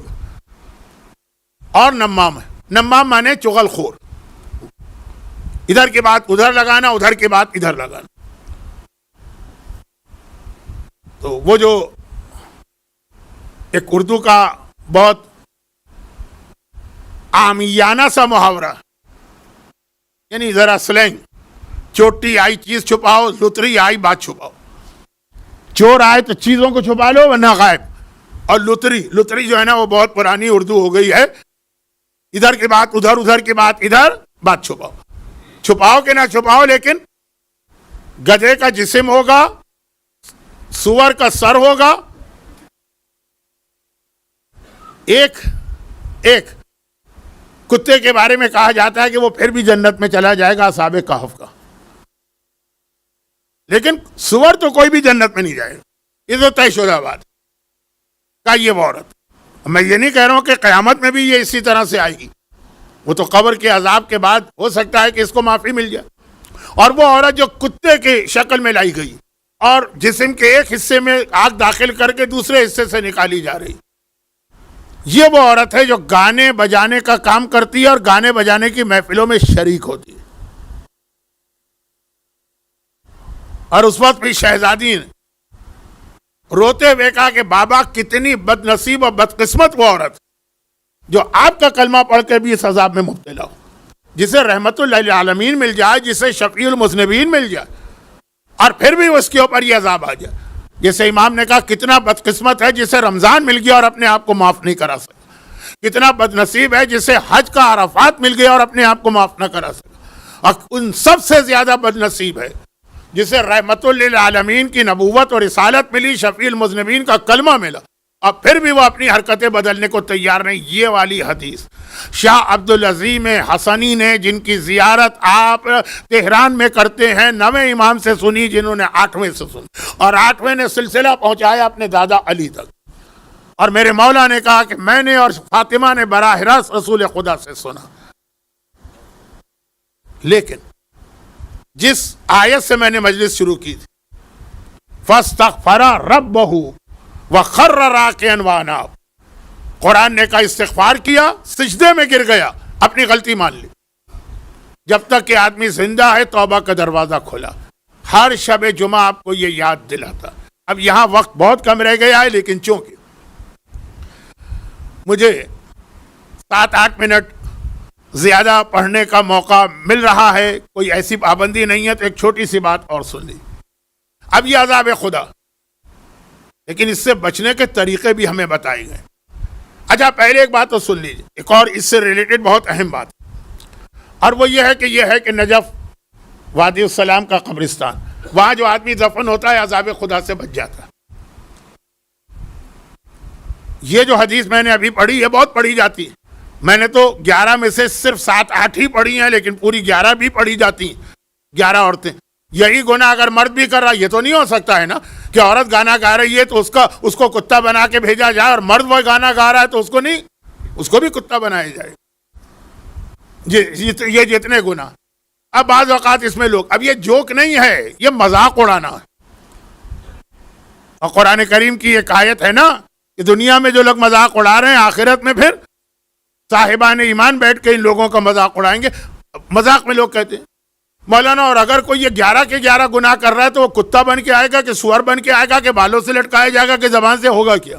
اور نمام ہے, نمام مانے چغل خور, ادھر کی بات ادھر لگانا, ادھر کی بات ادھر لگانا. تو وہ جو ایک اردو کا بہت عامیانہ سا محاورہ, یعنی ذرا سلینگ, چوٹی آئی چیز چھپاؤ, لتری آئی بات چھپاؤ. چور آئے تو چیزوں کو چھپا لو ورنہ غائب. اور لتری جو ہے نا وہ بہت پرانی اردو ہو گئی ہے, ادھر کی بات ادھر, ادھر کی بات ادھر, بات چھپاؤ. چھپاؤ کہ نہ چھپاؤ, لیکن گدھے کا جسم ہوگا, سور کا سر ہوگا, ایک کتے کے بارے میں کہا جاتا ہے کہ وہ پھر بھی جنت میں چلا جائے گا, اصحاب کہف کا. لیکن سور تو کوئی بھی جنت میں نہیں جائے گا, یہ تو طے شدہ بات کا. یہ وہ عورت, میں یہ نہیں کہہ رہا ہوں کہ قیامت میں بھی یہ اسی طرح سے آئے گی, وہ تو قبر کے عذاب کے بعد ہو سکتا ہے کہ اس کو معافی مل جائے. اور وہ عورت جو کتے کی شکل میں لائی گئی اور جسم کے ایک حصے میں آگ داخل کر کے دوسرے حصے سے نکالی جا رہی, یہ وہ عورت ہے جو گانے بجانے کا کام کرتی ہے اور گانے بجانے کی محفلوں میں شریک ہوتی ہے. اور اس وقت بھی شہزادی نے روتے ہوئے کہا کہ بابا کتنی بد نصیب اور بدقسمت وہ عورت جو آپ کا کلمہ پڑھ کے بھی اس عذاب میں مبتلا ہو, جسے رحمت للعالمین مل جائے, جسے شفیع المذنبین مل جائے, اور پھر بھی اس کے اوپر یہ عذاب آ جائے. جیسے امام نے کہا کتنا بدقسمت ہے جسے رمضان مل گیا اور اپنے آپ کو معاف نہیں کرا سکا. کتنا بد نصیب ہے جسے حج کا عرفات مل گیا اور اپنے آپ کو معاف نہ کرا سکا. اور ان سب سے زیادہ بد نصیب ہے جسے رحمت للعالمین کی نبوت اور رسالت ملی, شفیع المذنبین کا کلمہ ملا, اور پھر بھی وہ اپنی حرکتیں بدلنے کو تیار نہیں. یہ والی حدیث شاہ عبدالعظیم حسنی نے, جن کی زیارت آپ تہران میں کرتے ہیں, 9ویں امام سے سنی, جنہوں نے 8ویں سے سنی, اور 8ویں نے سلسلہ پہنچایا اپنے دادا علی تک. اور میرے مولا نے کہا کہ میں نے اور فاطمہ نے براہ راست رسول خدا سے سنا. لیکن جس آیت سے میں نے مجلس شروع کی تھی, فاستغفر ربہ وخر راکعا واناب, قرآن نے کہا استغفار کیا, سجدے میں گر گیا, اپنی غلطی مان لی. جب تک کہ آدمی زندہ ہے توبہ کا دروازہ کھلا. ہر شب جمعہ آپ کو یہ یاد دلاتا. اب یہاں وقت بہت کم رہ گیا ہے, لیکن چونکہ مجھے 7-8 منٹ زیادہ پڑھنے کا موقع مل رہا ہے, کوئی ایسی پابندی نہیں ہے, تو ایک چھوٹی سی بات اور سن لی. اب یہ عذاب خدا, لیکن اس سے بچنے کے طریقے بھی ہمیں بتائے گئے. اچھا پہلے ایک بات تو سن لیجیے, ایک اور اس سے ریلیٹڈ بہت اہم بات. اور وہ یہ ہے کہ نجف وادی السلام کا قبرستان، وہاں جو آدمی دفن ہوتا ہے عذاب خدا سے بچ جاتا ہے۔ یہ جو حدیث میں نے ابھی پڑھی ہے بہت پڑھی جاتی ہے، میں نے تو 11 میں سے صرف 7-8 ہی پڑھی ہیں، لیکن پوری 11 بھی پڑھی جاتی ہیں، 11 عورتیں۔ یہی گناہ اگر مرد بھی کر رہا، یہ تو نہیں ہو سکتا ہے نا کہ عورت گانا گا رہی ہے تو اس کو کتا بنا کے بھیجا جائے، اور مرد وہ گانا گا رہا ہے تو اس کو بھی کتا بنایا جائے۔ یہ جتنے گناہ، اب بعض اوقات اس میں لوگ، اب یہ جوک نہیں ہے، یہ مذاق اڑانا ہے۔ اور قرآن کریم کی ایک آیت ہے نا کہ دنیا میں جو لوگ مذاق اڑا رہے ہیں، آخرت میں پھر صاحبان ایمان بیٹھ کے ان لوگوں کا مذاق اڑائیں گے۔ مذاق میں لوگ کہتے ہیں مولانا، اور اگر کوئی یہ 11 کے 11 گناہ کر رہا ہے تو وہ کتا بن کے آئے گا کہ سور بن کے آئے گا کہ بالوں سے لٹکایا جائے گا کہ زبان سے ہوگا کیا؟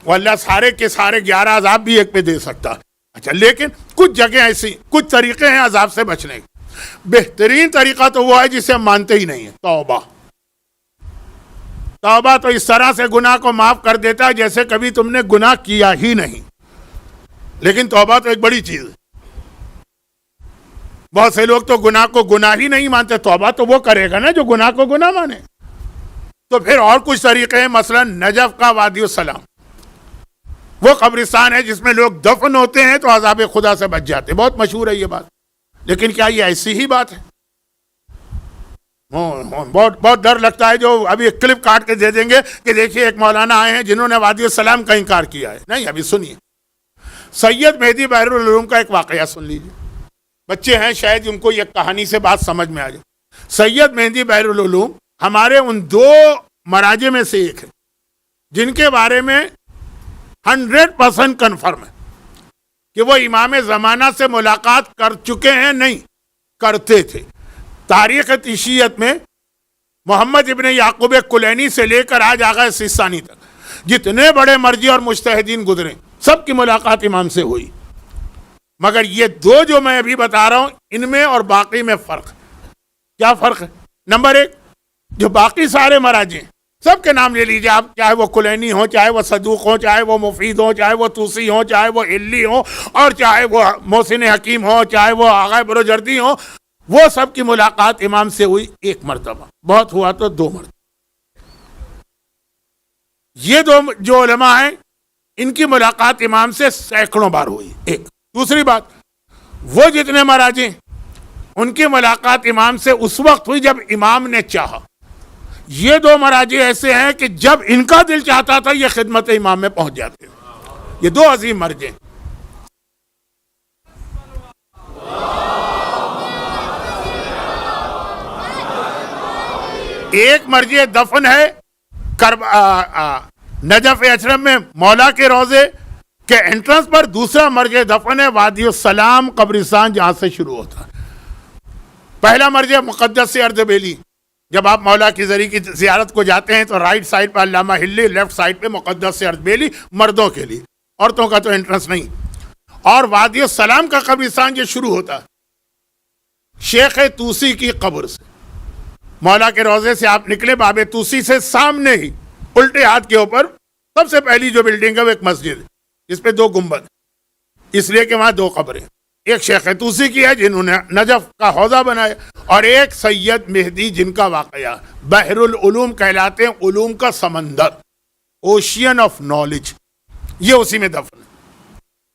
وہ اللہ سارے کے سارے 11 عذاب بھی ایک پہ دے سکتا ہے۔ اچھا، لیکن کچھ جگہ ایسی، کچھ طریقے ہیں عذاب سے بچنے کے۔ بہترین طریقہ تو وہ ہے جسے ہم مانتے ہی نہیں ہیں، توبہ۔ توبہ تو اس طرح سے گناہ کو معاف کر دیتا ہے جیسے کبھی تم نے گناہ کیا ہی نہیں۔ لیکن توبہ تو ایک بڑی چیز ہے۔ بہت سے لوگ تو گناہ کو گناہ ہی نہیں مانتے، توبہ تو وہ کرے گا نا جو گناہ کو گناہ مانے۔ تو پھر اور کچھ طریقے ہیں، مثلا نجف کا وادی السلام، وہ قبرستان ہے جس میں لوگ دفن ہوتے ہیں تو عذاب خدا سے بچ جاتے ہیں، بہت مشہور ہے یہ بات۔ لیکن کیا یہ ایسی ہی بات ہے؟ بہت ڈر لگتا ہے جو ابھی ایک کلپ کاٹ کے دے دیں گے کہ دیکھیے ایک مولانا آئے ہیں جنہوں نے وادی السلام کا انکار کیا ہے۔ نہیں، ابھی سنیے، سید مہدی بحر العلوم کا ایک واقعہ سن لیجیے۔ بچے ہیں شاید ان کو یہ کہانی سے بات سمجھ میں آ جائے۔ سید مہدی بحر العلوم ہمارے ان 2 مراجع میں سے ایک ہے جن کے بارے میں 100% کنفرم ہے کہ وہ امام زمانہ سے ملاقات کر چکے ہیں، نہیں کرتے تھے۔ تاریخ تیشیت میں محمد ابن یعقوب کلینی سے لے کر آج آغا سیستانی تک جتنے بڑے مرجع اور مجتہدین گزرے سب کی ملاقات امام سے ہوئی، مگر یہ 2 جو میں ابھی بتا رہا ہوں ان میں اور باقی میں فرق ہے۔ کیا فرق ہے؟ نمبر 1، جو باقی سارے مراجع سب کے نام لے لیجیے آپ، چاہے وہ کلینی ہوں، چاہے وہ صدوق ہوں، چاہے وہ مفید ہوں، چاہے وہ توسی ہوں، چاہے وہ علی ہوں، اور چاہے وہ محسن حکیم ہوں، چاہے وہ آغا بروجردی ہوں، وہ سب کی ملاقات امام سے ہوئی 1 مرتبہ، بہت ہوا تو 2 مرتبہ۔ یہ 2 جو علماء ہیں ان کی ملاقات امام سے سینکڑوں بار ہوئی، ایک۔ دوسری بات، وہ جتنے مراجع ان کی ملاقات امام سے اس وقت ہوئی جب امام نے چاہا۔ یہ 2 مراجع ایسے ہیں کہ جب ان کا دل چاہتا تھا یہ خدمت امام میں پہنچ جاتے ہیں۔ یہ 2 عظیم مرجع۔ ایک مرجع دفن ہے نجف اشرف میں مولا کے روضے کے انٹرنس پر، دوسرا مرجع دفن ہے وادی السلام قبرستان جہاں سے شروع ہوتا ہے۔ پہلا مرجع مقدس سے ارض بیلی، جب آپ مولا کی زری کی زیارت کو جاتے ہیں تو رائٹ سائڈ پہ علامہ ہلی، لیفٹ سائڈ پہ مقدس سے ارض بیلی، مردوں کے لیے، عورتوں کا تو انٹرنس نہیں۔ اور وادی السلام کا قبرستان جو شروع ہوتا ہے شیخ توسی کی قبر سے، مولا کے روضے سے آپ نکلے، باب توسی سے سامنے ہی الٹے ہاتھ کے اوپر سب سے پہلی جو بلڈنگ ہے وہ ایک مسجد ہے جس پہ 2 گنبد، اس لیے کہ وہاں 2 قبریں، ایک شیخ توسی کی ہے جنہوں نے نجف کا حوضہ بنایا، اور ایک سید مہدی جن کا واقعہ بحر العلوم کہلاتے ہیں، علوم کا سمندر، اوشین آف نالج، یہ اسی میں دفن ہے۔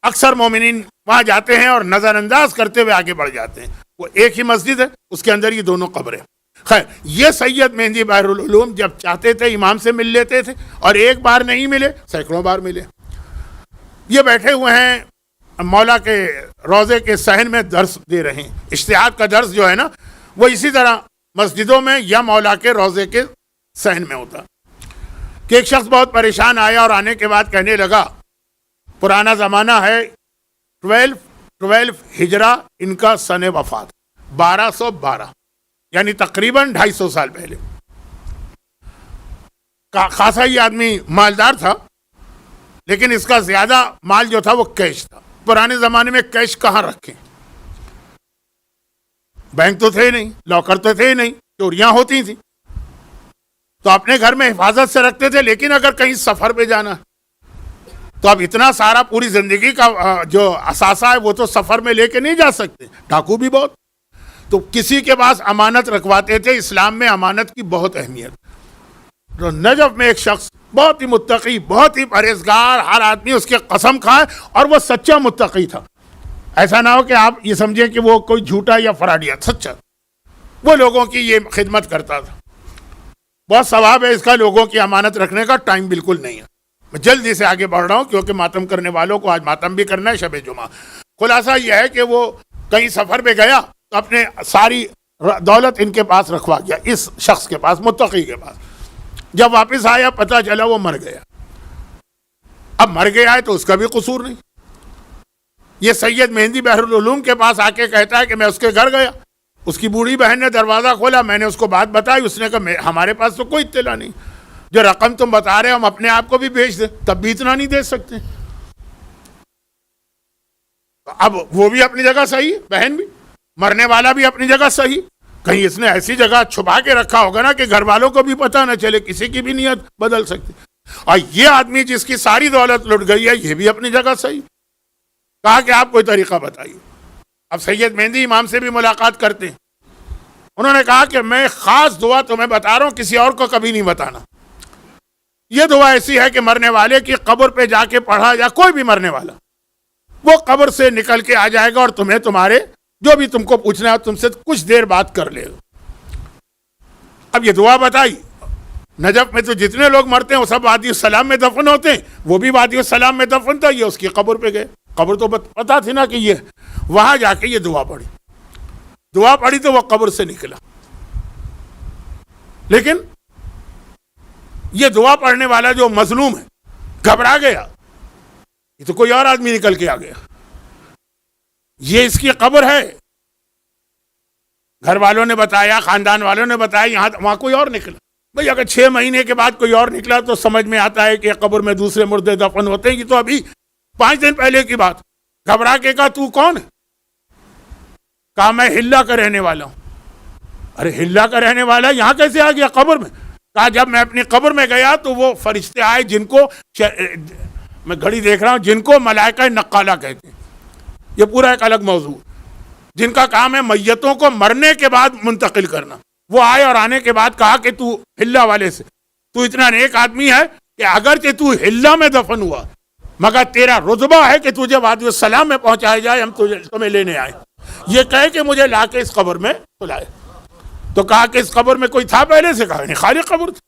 اکثر مومنین وہاں جاتے ہیں اور نظر انداز کرتے ہوئے آگے بڑھ جاتے ہیں، وہ ایک ہی مسجد ہے، اس کے اندر یہ 2 قبریں۔ خیر، یہ سید مہدی بحر العلوم جب چاہتے تھے امام سے مل لیتے تھے، اور ایک بار نہیں ملے سینکڑوں بار ملے۔ یہ بیٹھے ہوئے ہیں مولا کے روضے کے صحن میں درس دے رہے ہیں۔ اجتہاد کا درس جو ہے نا وہ اسی طرح مسجدوں میں یا مولا کے روضے کے صحن میں ہوتا کہ ایک شخص بہت پریشان آیا اور آنے کے بعد کہنے لگا، پرانا زمانہ ہے، 12 ہجرہ ان کا سن وفات، 1212 یعنی تقریباً 250 سال پہلے۔ خاصا ہی آدمی مالدار تھا، لیکن اس کا زیادہ مال جو تھا وہ کیش تھا۔ پرانے زمانے میں کیش کہاں رکھیں؟ بینک تو تھے نہیں، لاکر تو تھے نہیں، چوریاں ہوتی تھیں، تو اپنے گھر میں حفاظت سے رکھتے تھے۔ لیکن اگر کہیں سفر پہ جانا تو اب اتنا سارا پوری زندگی کا جو اثاثہ ہے وہ تو سفر میں لے کے نہیں جا سکتے، ڈاکو بھی بہت، تو کسی کے پاس امانت رکھواتے تھے۔ اسلام میں امانت کی بہت اہمیت۔ تو نجف میں ایک شخص بہت ہی متقی، بہت ہی پرہیزگار، ہر آدمی اس کے قسم کھائے، اور وہ سچا متقی تھا۔ ایسا نہ ہو کہ آپ یہ سمجھیں کہ وہ کوئی جھوٹا یا فراڈیا، سچا وہ لوگوں کی یہ خدمت کرتا تھا۔ بہت ثواب ہے اس کا، لوگوں کی امانت رکھنے کا ٹائم بالکل نہیں ہے۔ میں جلدی سے آگے بڑھ رہا ہوں کیونکہ ماتم کرنے والوں کو آج ماتم بھی کرنا ہے، شب جمعہ۔ خلاصہ یہ ہے کہ وہ کہیں سفر پہ گیا تو اپنے ساری دولت ان کے پاس رکھوا گیا، اس شخص کے پاس، متقی کے پاس۔ جب واپس آیا پتہ چلا وہ مر گیا۔ اب مر گیا ہے تو اس کا بھی قصور نہیں۔ یہ سید مہندی بحر العلوم کے پاس آ کے کہتا ہے کہ میں اس کے گھر گیا، اس کی بوڑھی بہن نے دروازہ کھولا، میں نے اس کو بات بتائی، اس نے کہا ہمارے پاس تو کوئی اطلاع نہیں، جو رقم تم بتا رہے ہو ہم اپنے آپ کو بھی بھیج دیں، تب بھی اتنا نہیں دے سکتے۔ اب وہ بھی اپنی جگہ صحیح، بہن بھی، مرنے والا بھی اپنی جگہ صحیح، کہیں اس نے ایسی جگہ چھپا کے رکھا ہوگا نا کہ گھر والوں کو بھی پتہ نہ چلے، کسی کی بھی نیت بدل سکتی۔ اور یہ آدمی جس کی ساری دولت لٹ گئی ہے یہ بھی اپنی جگہ صحیح۔ کہا کہ آپ کوئی طریقہ بتائیے۔ اب سید مہندی امام سے بھی ملاقات کرتے ہیں، انہوں نے کہا کہ میں خاص دعا تمہیں بتا رہا ہوں، کسی اور کو کبھی نہیں بتانا۔ یہ دعا ایسی ہے کہ مرنے والے کی قبر پہ جا کے پڑھا، یا کوئی بھی مرنے والا وہ قبر سے نکل کے آ جائے گا اور تمہیں تمہارے جو بھی تم کو پوچھنا ہے تم سے کچھ دیر بات کر لے گا۔ اب یہ دعا بتائی۔ نجف میں تو جتنے لوگ مرتے ہیں وہ سب وادی السلام میں دفن ہوتے ہیں، وہ بھی وادی السلام میں دفن تھا، یہ اس کی قبر پہ گئے۔ قبر تو پتا تھی نا کہ یہ، وہاں جا کے یہ دعا پڑھی۔ دعا پڑھی تو وہ قبر سے نکلا، لیکن یہ دعا پڑھنے والا جو مظلوم ہے گھبرا گیا، یہ تو کوئی اور آدمی نکل کے آ گیا، یہ اس کی قبر ہے۔ گھر والوں نے بتایا، خاندان والوں نے بتایا، یہاں وہاں کوئی اور نکلا۔ بھئی اگر 6 مہینے کے بعد کوئی اور نکلا تو سمجھ میں آتا ہے کہ قبر میں دوسرے مردے دفن ہوتے ہیں، یہ تو ابھی 5 دن پہلے کی بات۔ گھبرا کے کہا تو کون ہے؟ کہا میں ہلا کا رہنے والا ہوں۔ ارے ہلا کا رہنے والا یہاں کیسے آ گیا قبر میں؟ کہا جب میں اپنی قبر میں گیا تو وہ فرشتے آئے جن کو میں گھڑی دیکھ رہا ہوں، جن کو ملائکہ نقالہ کہتے ہیں، یہ پورا ایک الگ موضوع، جن کا کام ہے میتوں کو مرنے کے بعد منتقل کرنا۔ وہ آئے اور آنے کے بعد کہا کہ تو ہلا والے سے، تو اتنا نیک آدمی ہے کہ اگرچہ تو ہلا میں دفن ہوا مگر تیرا رتبہ ہے کہ تجھے وادی السلام میں پہنچایا جائے، ہم تمہیں لینے آئے۔ یہ کہے کہ مجھے لا کے اس قبر میں بلائے۔ تو کہا کہ اس قبر میں کوئی تھا پہلے سے؟ کہا نہیں، خالی قبر تھی۔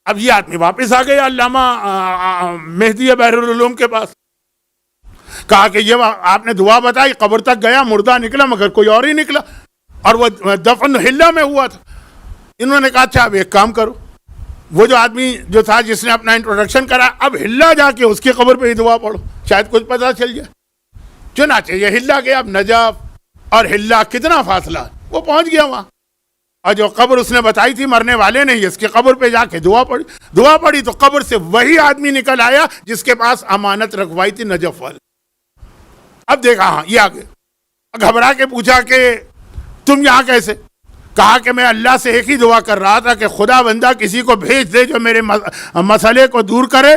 اب یہ آدمی واپس آ گیا علامہ مہدی بحر العلوم کے پاس، کہا کہ یہ آپ نے دعا بتائی، قبر تک گیا، مردہ نکلا مگر کوئی اور ہی نکلا، اور وہ دفن ہلا میں ہوا تھا۔ انہوں نے کہا اچھا اب ایک کام کرو، وہ جو آدمی جو تھا جس نے اپنا انٹروڈکشن کرا، اب ہلا جا کے اس کی قبر پہ ہی دعا پڑھو، شاید کچھ پتہ چل جائے۔ چنانچہ یہ ہلا گیا۔ اب نجف اور ہلا کتنا فاصلہ ہے، وہ پہنچ گیا وہاں، اور جو قبر اس نے بتائی تھی مرنے والے نے، اس کی قبر پہ جا کے دعا پڑھی تو قبر سے وہی آدمی نکل آیا جس کے پاس امانت رکھوائی تھی نجف والے۔ اب دیکھا ہاں یہ آگے گھبرا کے پوچھا کہ تم یہاں کیسے؟ کہا کہ میں اللہ سے ایک ہی دعا کر رہا تھا کہ خدا بندہ کسی کو بھیج دے جو میرے مسئلے کو دور کرے،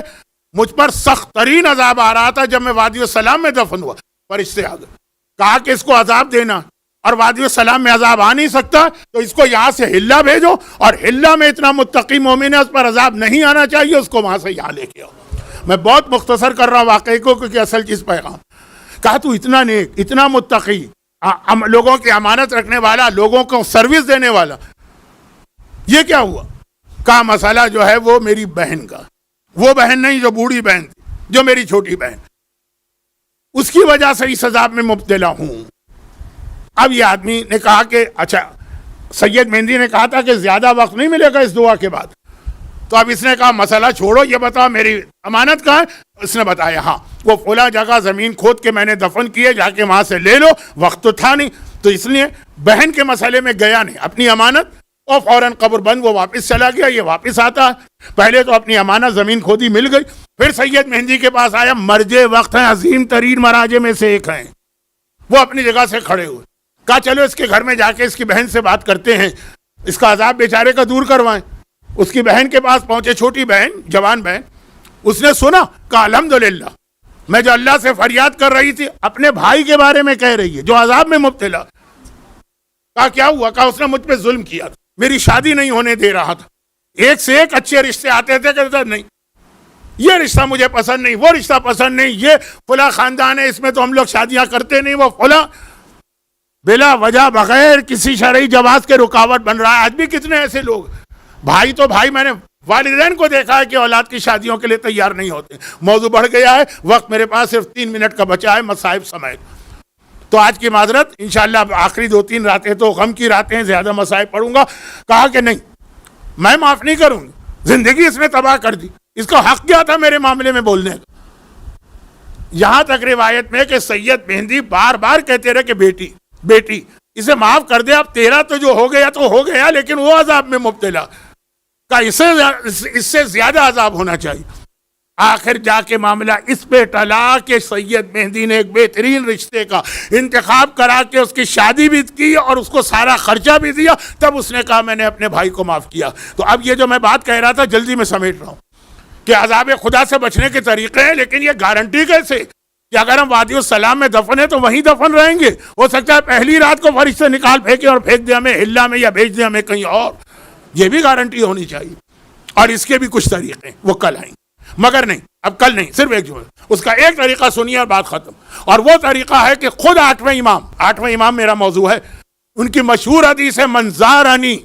مجھ پر سخت ترین عذاب آ رہا تھا جب میں وادی السلام میں دفن ہوا۔ فرشتے آ گئے، کہا کہ اس کو عذاب دینا، اور وادی السلام میں عذاب آ نہیں سکتا تو اس کو یہاں سے ہلا بھیجو، اور ہلا میں اتنا متقی مومن ہے اس پر عذاب نہیں آنا چاہیے، اس کو وہاں سے یہاں لے کے آؤ۔ میں بہت مختصر کر رہا ہوں واقعے کو کیونکہ اصل چیز پیغام۔ کہا تو اتنا نیک، اتنا متقی، لوگوں کی امانت رکھنے والا، لوگوں کو سروس دینے والا، یہ کیا ہوا؟ کہا مسئلہ جو ہے وہ میری بہن کا، وہ بہن نہیں جو بوڑھی بہن تھی، جو میری چھوٹی بہن، اس کی وجہ سے اس عذاب میں مبتلا ہوں۔ اب یہ آدمی نے کہا کہ اچھا، سید مہندی نے کہا تھا کہ زیادہ وقت نہیں ملے گا اس دعا کے بعد، تو اب اس نے کہا مسئلہ چھوڑو، یہ بتاؤ میری امانت کہاں ہے؟ اس نے بتایا ہاں وہ فلاں جگہ زمین کھود کے میں نے دفن کیے، جا کے وہاں سے لے لو، وقت تو تھا نہیں، تو اس لیے بہن کے مسئلے میں گیا نہیں، اپنی امانت، اور فوراً قبر بند، وہ واپس چلا گیا۔ یہ واپس آتا ہے، پہلے تو اپنی امانت زمین کھودی مل گئی، پھر سید مہندی کے پاس آیا، مرجے وقت ہیں، عظیم ترین مراجے میں سے ایک ہیں، وہ اپنی جگہ سے کھڑے ہوئے، کہا چلو اس کے گھر میں جا کے اس کی بہن سے بات کرتے ہیں، اس کا عذاب بیچارے کا دور کروائیں۔ اس کی بہن کے پاس پہنچے، چھوٹی بہن، جوان بہن، اس نے سنا کہا الحمدللہ، میں جو اللہ سے فریاد کر رہی تھی اپنے بھائی کے بارے میں کہہ رہی ہے جو عذاب میں مبتلا. کہا کیا ہوا؟ کہا اس نے مجھ پہ ظلم کیا تھا، میری شادی نہیں ہونے دے رہا تھا، ایک سے ایک اچھے رشتے آتے تھے، کہتا نہیں یہ رشتہ مجھے پسند نہیں، وہ رشتہ پسند نہیں، یہ فلاں خاندان ہے اس میں تو ہم لوگ شادیاں کرتے نہیں، وہ فلاں. بلا وجہ بغیر کسی شرعی جواز کے رکاوٹ بن رہا ہے. آج بھی کتنے ایسے لوگ، بھائی تو بھائی، میں نے والدین کو دیکھا ہے کہ اولاد کی شادیوں کے لیے تیار نہیں ہوتے. موضوع بڑھ گیا ہے، وقت میرے پاس صرف 3 منٹ کا بچا ہے مصائب سمیت. تو آج کی معذرت، انشاءاللہ آخری 2-3 راتیں تو غم کی راتیں، زیادہ مصائب پڑھوں گا. کہا کہ نہیں میں معاف نہیں کروں گی، زندگی اس نے تباہ کر دی، اس کا حق کیا تھا میرے معاملے میں بولنے کا. یہاں تک روایت میں کہ سید مہندی بار بار کہتے رہے کہ بیٹی بیٹی اسے معاف کر دے، اب تیرا تو جو ہو گیا تو ہو گیا، لیکن وہ عذاب میں مبتلا کا اس سے زیادہ عذاب ہونا چاہیے. آخر جا کے معاملہ اس پہ ٹلا کہ سید مہندی نے ایک بہترین رشتے کا انتخاب کرا کے اس کی شادی بھی کی اور اس کو سارا خرچہ بھی دیا. تب اس نے کہا میں نے اپنے بھائی کو معاف کیا. تو اب یہ جو میں بات کہہ رہا تھا جلدی میں سمیٹ رہا ہوں کہ عذاب خدا سے بچنے کے طریقے ہیں، لیکن یہ گارنٹی کیسے کہ اگر ہم وادی السلام میں دفن ہیں تو وہیں دفن رہیں گے؟ ہو سکتا ہے پہلی رات کو فرشتے نکال پھینکے اور پھینک دے ہمیں ہلا میں یا بھیج دے ہمیں کہیں اور. یہ بھی گارنٹی ہونی چاہیے. اور اس کے بھی کچھ طریقے ہیں، وہ کل آئیں گے، مگر نہیں اب کل نہیں، صرف ایک جملہ. اس کا ایک طریقہ سنیے اور بات ختم. اور وہ طریقہ ہے کہ خود 8ویں امام میرا موضوع ہے، ان کی مشہور حدیث ہے من زارنی،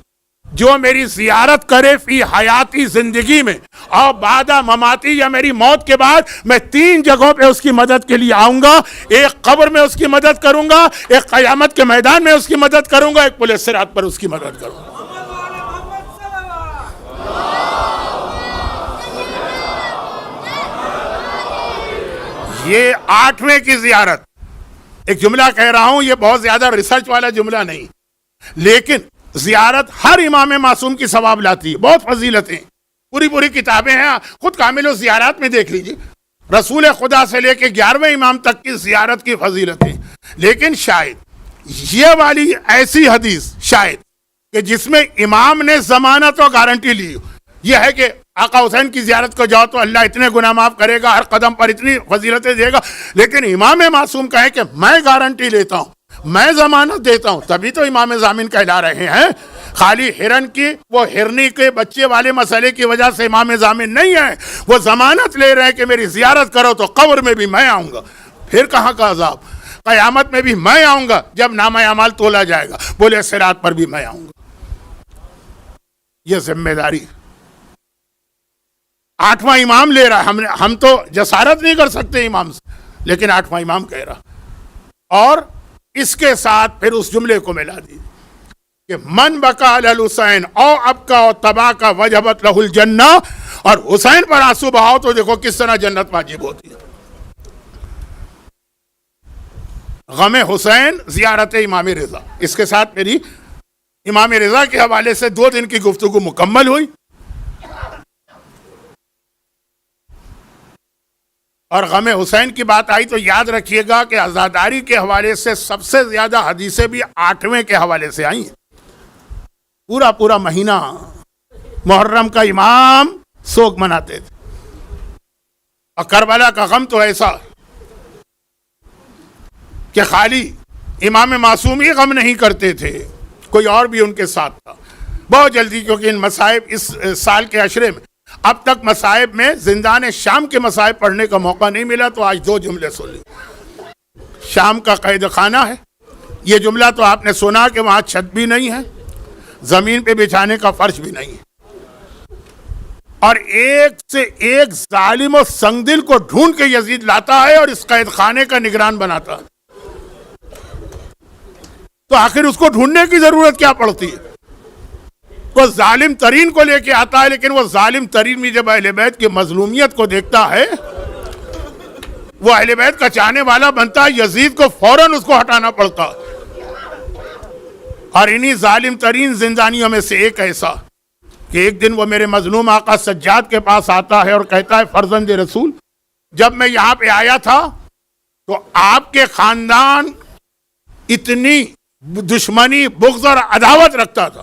جو میری زیارت کرے فی حیاتی زندگی میں اور بعد مماتی یا میری موت کے بعد، میں 3 جگہوں پہ اس کی مدد کے لیے آؤں گا. ایک قبر میں اس کی مدد کروں گا، ایک قیامت کے میدان میں اس کی مدد کروں گا، ایک پل صراط پر اس کی مدد کروں گا. یہ 8ویں کی زیارت، ایک جملہ کہہ رہا ہوں، یہ بہت زیادہ ریسرچ والا جملہ نہیں، لیکن زیارت ہر امام معصوم کی ثواب لاتی ہے. بہت فضیلتیں، پوری کتابیں ہیں، خود کامل الزیارات میں دیکھ لیجیے. رسول خدا سے لے کے 11ویں امام تک کی زیارت کی فضیلتیں. لیکن شاید یہ والی ایسی حدیث شاید کہ جس میں امام نے ضمانت و گارنٹی لی، یہ ہے کہ آقا حسین کی زیارت کو جاؤ تو اللہ اتنے گناہ معاف کرے گا، ہر قدم پر اتنی فضیلتیں دے گا. لیکن امام معصوم کہے کہ میں گارنٹی لیتا ہوں، میں ضمانت دیتا ہوں، تبھی تو امام ضامن کہلا رہے ہیں. خالی ہرن کی وہ ہرنی کے بچے والے مسئلے کی وجہ سے امام ضامن نہیں ہے، وہ ضمانت لے رہے ہیں کہ میری زیارت کرو تو قبر میں بھی میں آؤں گا. پھر کہاں کا عذاب؟ قیامت میں بھی میں آؤں گا، جب نامہ اعمال تولا جائے گا، بولے صراط پر بھی میں آؤں گا. یہ ذمہ داری 8واں امام لے رہا ہے. ہم تو جسارت نہیں کر سکتے امام سے، لیکن 8واں امام کہہ رہا. اور اس کے ساتھ پھر اس جملے کو ملا دی کہ من بکا علی الحسین او ابکا او تبا کا وجبت لہ الجنہ، اور حسین پر آنسو بہاؤ تو دیکھو کس طرح جنت واجب ہوتی ہے. غم حسین زیارت امام رضا. اس کے ساتھ میری امام رضا کے حوالے سے 2 دن کی گفتگو مکمل ہوئی. اور غم حسین کی بات آئی تو یاد رکھیے گا کہ عزاداری کے حوالے سے سب سے زیادہ حدیثیں بھی 8ویں کے حوالے سے آئی ہیں. پورا مہینہ محرم کا امام سوگ مناتے تھے. اور کربلا کا غم تو ایسا کہ خالی امام معصوم ہی غم نہیں کرتے تھے، کوئی اور بھی ان کے ساتھ تھا. بہت جلدی، کیونکہ ان مصائب اس سال کے عشرے میں اب تک مصائب میں زندان شام کے مصائب پڑھنے کا موقع نہیں ملا، تو آج 2 جملے سن لی. شام کا قید خانہ ہے، یہ جملہ تو آپ نے سنا کہ وہاں چھت بھی نہیں ہے، زمین پہ بچھانے کا فرش بھی نہیں ہے، اور ایک سے ایک ظالم و سنگدل کو ڈھونڈ کے یزید لاتا ہے اور اس قید خانے کا نگران بناتا ہے. تو آخر اس کو ڈھونڈنے کی ضرورت کیا پڑتی ہے؟ وہ ظالم ترین کو لے کے آتا ہے، لیکن وہ ظالم ترین بھی جب اہل بیت کی مظلومیت کو دیکھتا ہے، وہ اہل بیت کا چاہنے والا بنتا ہے، یزید کو فوراً اس کو ہٹانا پڑتا. اور انہی ظالم ترین زندانیوں میں سے ایک ایسا کہ ایک دن وہ میرے مظلوم آقا سجاد کے پاس آتا ہے اور کہتا ہے فرزند رسول، جب میں یہاں پہ آیا تھا تو آپ کے خاندان اتنی دشمنی، بغض اور عداوت رکھتا تھا،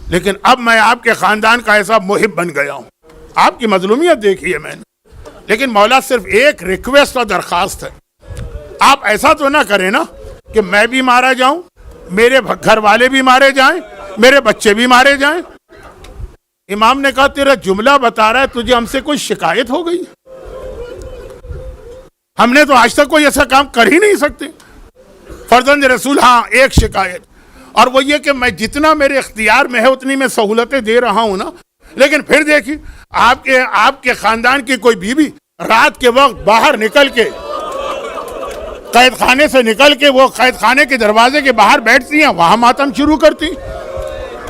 لیکن اب میں آپ کے خاندان کا ایسا محب بن گیا ہوں آپ کی مظلومیت دیکھی ہے میں نے. لیکن مولا صرف ایک ریکویسٹ اور درخواست ہے, آپ ایسا تو نہ کریں نا کہ میں بھی مارا جاؤں, میرے گھر والے بھی مارے جائیں, میرے بچے بھی مارے جائیں. امام نے کہا تیرا جملہ بتا رہا ہے تجھے ہم سے کوئی شکایت ہو گئی؟ ہم نے تو آج تک کوئی ایسا کام کر ہی نہیں سکتے. فرزند رسول ہاں ایک شکایت, اور وہ یہ کہ میں جتنا میرے اختیار میں ہے اتنی میں سہولتیں دے رہا ہوں نا, لیکن پھر دیکھیے آپ کے خاندان کی کوئی بیوی رات کے وقت باہر نکل کے, قید خانے سے نکل کے وہ قید خانے کے دروازے کے باہر بیٹھتی ہیں, وہاں ماتم شروع کرتی.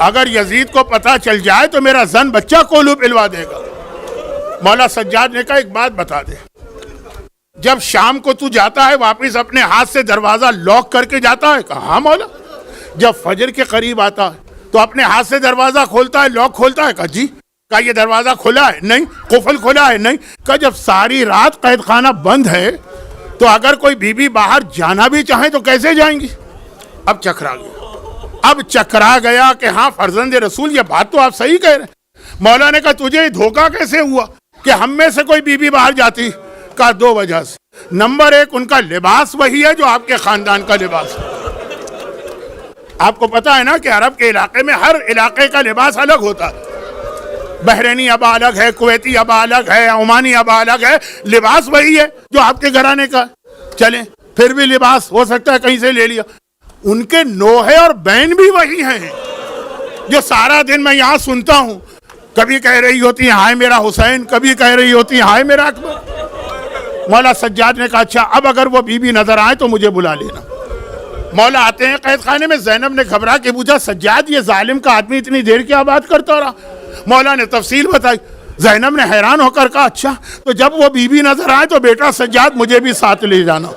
اگر یزید کو پتہ چل جائے تو میرا زن بچہ کولو پلوا دے گا. مولا سجاد نے کہا ایک بات بتا دے, جب شام کو تو جاتا ہے واپس اپنے ہاتھ سے دروازہ لاک کر کے جاتا ہے؟ کہا ہاں مولا. جب فجر کے قریب آتا ہے تو اپنے ہاتھ سے دروازہ کھولتا ہے, لاک کھولتا ہے؟ کہا جی. کہا یہ دروازہ کھلا ہے؟ نہیں. قفل کھلا ہے؟ نہیں. کہا جب ساری رات قید خانہ بند ہے تو اگر کوئی بیوی باہر جانا بھی چاہیں تو کیسے جائیں گی؟ اب چکرا گیا کہ ہاں فرزند رسول یہ بات تو آپ صحیح کہہ رہے ہیں. مولا نے کہا تجھے دھوکہ کیسے ہوا کہ ہم میں سے کوئی بیوی باہر جاتی؟ کہا دو وجہ سے. نمبر ایک, ان کا لباس وہی ہے جو آپ کے خاندان کا لباس ہے. آپ کو پتا ہے نا کہ عرب کے علاقے میں ہر علاقے کا لباس الگ ہوتا ہے. بحرینی ابا الگ ہے, کویتی ابا الگ ہے, عمانی ابا الگ ہے. لباس وہی ہے جو آپ کے گھرانے کا. چلیں پھر بھی لباس ہو سکتا ہے کہیں سے لے لیا. ان کے نوحے اور بہن بھی وہی ہیں جو سارا دن میں یہاں سنتا ہوں. کبھی کہہ رہی ہوتی ہیں ہائے میرا حسین, کبھی کہہ رہی ہوتی ہیں ہائے میرا اکبر. مولا سجاد نے کہا اچھا اب اگر وہ بیوی نظر آئے تو مجھے بلا لینا. مولا آتے ہیں قید خانے میں. زینب نے گھبرا کے پوچھا سجاد یہ ظالم کا آدمی اتنی دیر کیا بات کرتا رہا؟ مولا نے تفصیل بتائی. زینب نے حیران ہو کر کہا اچھا تو جب وہ بیوی نظر آئے تو بیٹا سجاد مجھے بھی ساتھ لے جانا.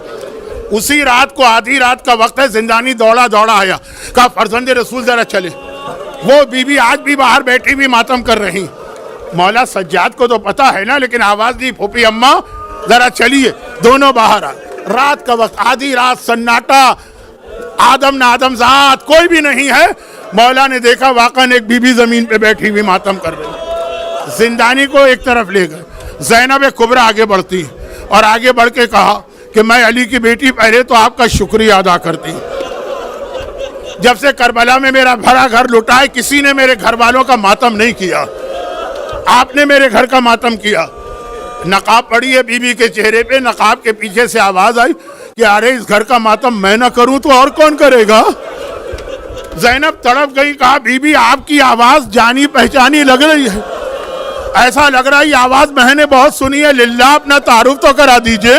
اسی رات کو آدھی رات کا وقت ہے, زندانی دوڑا آیا. کہا فرزند رسول ذرا چلے, وہ بیوی آج بھی باہر بیٹھی بھی ماتم کر رہی. مولا سجاد کو تو پتا ہے نا, لیکن آواز دی پھوپھی اماں ذرا چلیے. دونوں باہر آئے. رات کا وقت, آدھی رات, سناٹا, آدم نہ آدم ذات کوئی بھی نہیں ہے. مولا نے دیکھا واقعاً ایک بیوی زمین پہ بیٹھی ہوئی ماتم کر رہی. زندانی کو ایک طرف لے گئے. زینب کبریٰ آگے بڑھتی اور آگے بڑھ کے کہا کہ میں علی کی بیٹی پہلے تو آپ کا شکریہ ادا کرتی ہوں. جب سے کربلا میں میرا بھرا گھر لٹا ہے کسی نے میرے گھر والوں کا ماتم نہیں کیا, آپ نے میرے گھر کا ماتم کیا. نقاب پڑی ہے بیوی کے چہرے پہ. نقاب کے پیچھے سے آواز آئی کہ ارے اس گھر کا ماتم میں نہ کروں تو اور کون کرے گا؟ زینب تڑپ گئی. کہا بی بی آپ کی آواز جانی پہچانی لگ رہی ہے, ایسا لگ رہا ہے یہ آواز میں نے بہت سنی ہے. للہ اپنا تعارف تو کرا دیجئے.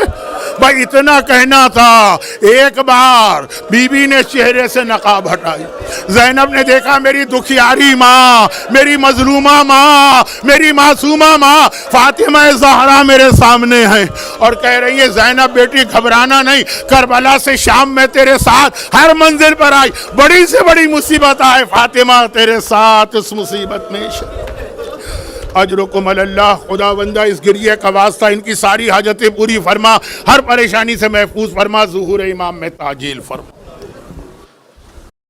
بھائی اتنا کہنا تھا. ایک بار بی بی نے چہرے سے نقاب ہٹائی. زینب نے دیکھا میری دکھیاری ماں, میری مظلومہ ماں, میری معصومہ ماں فاطمہ زہرا میرے سامنے ہے اور کہہ رہی ہے زینب بیٹی گھبرانا نہیں, کربلا سے شام میں تیرے ساتھ ہر منزل پر آئی, بڑی سے بڑی مصیبت آئے فاطمہ تیرے ساتھ اس مصیبت میں اجرکم اللہ. خدا بندہ اس گریے کا واسطہ ان کی ساری حاجتیں پوری فرما, ہر پریشانی سے محفوظ فرما, ظہور امام میں تعجیل فرما.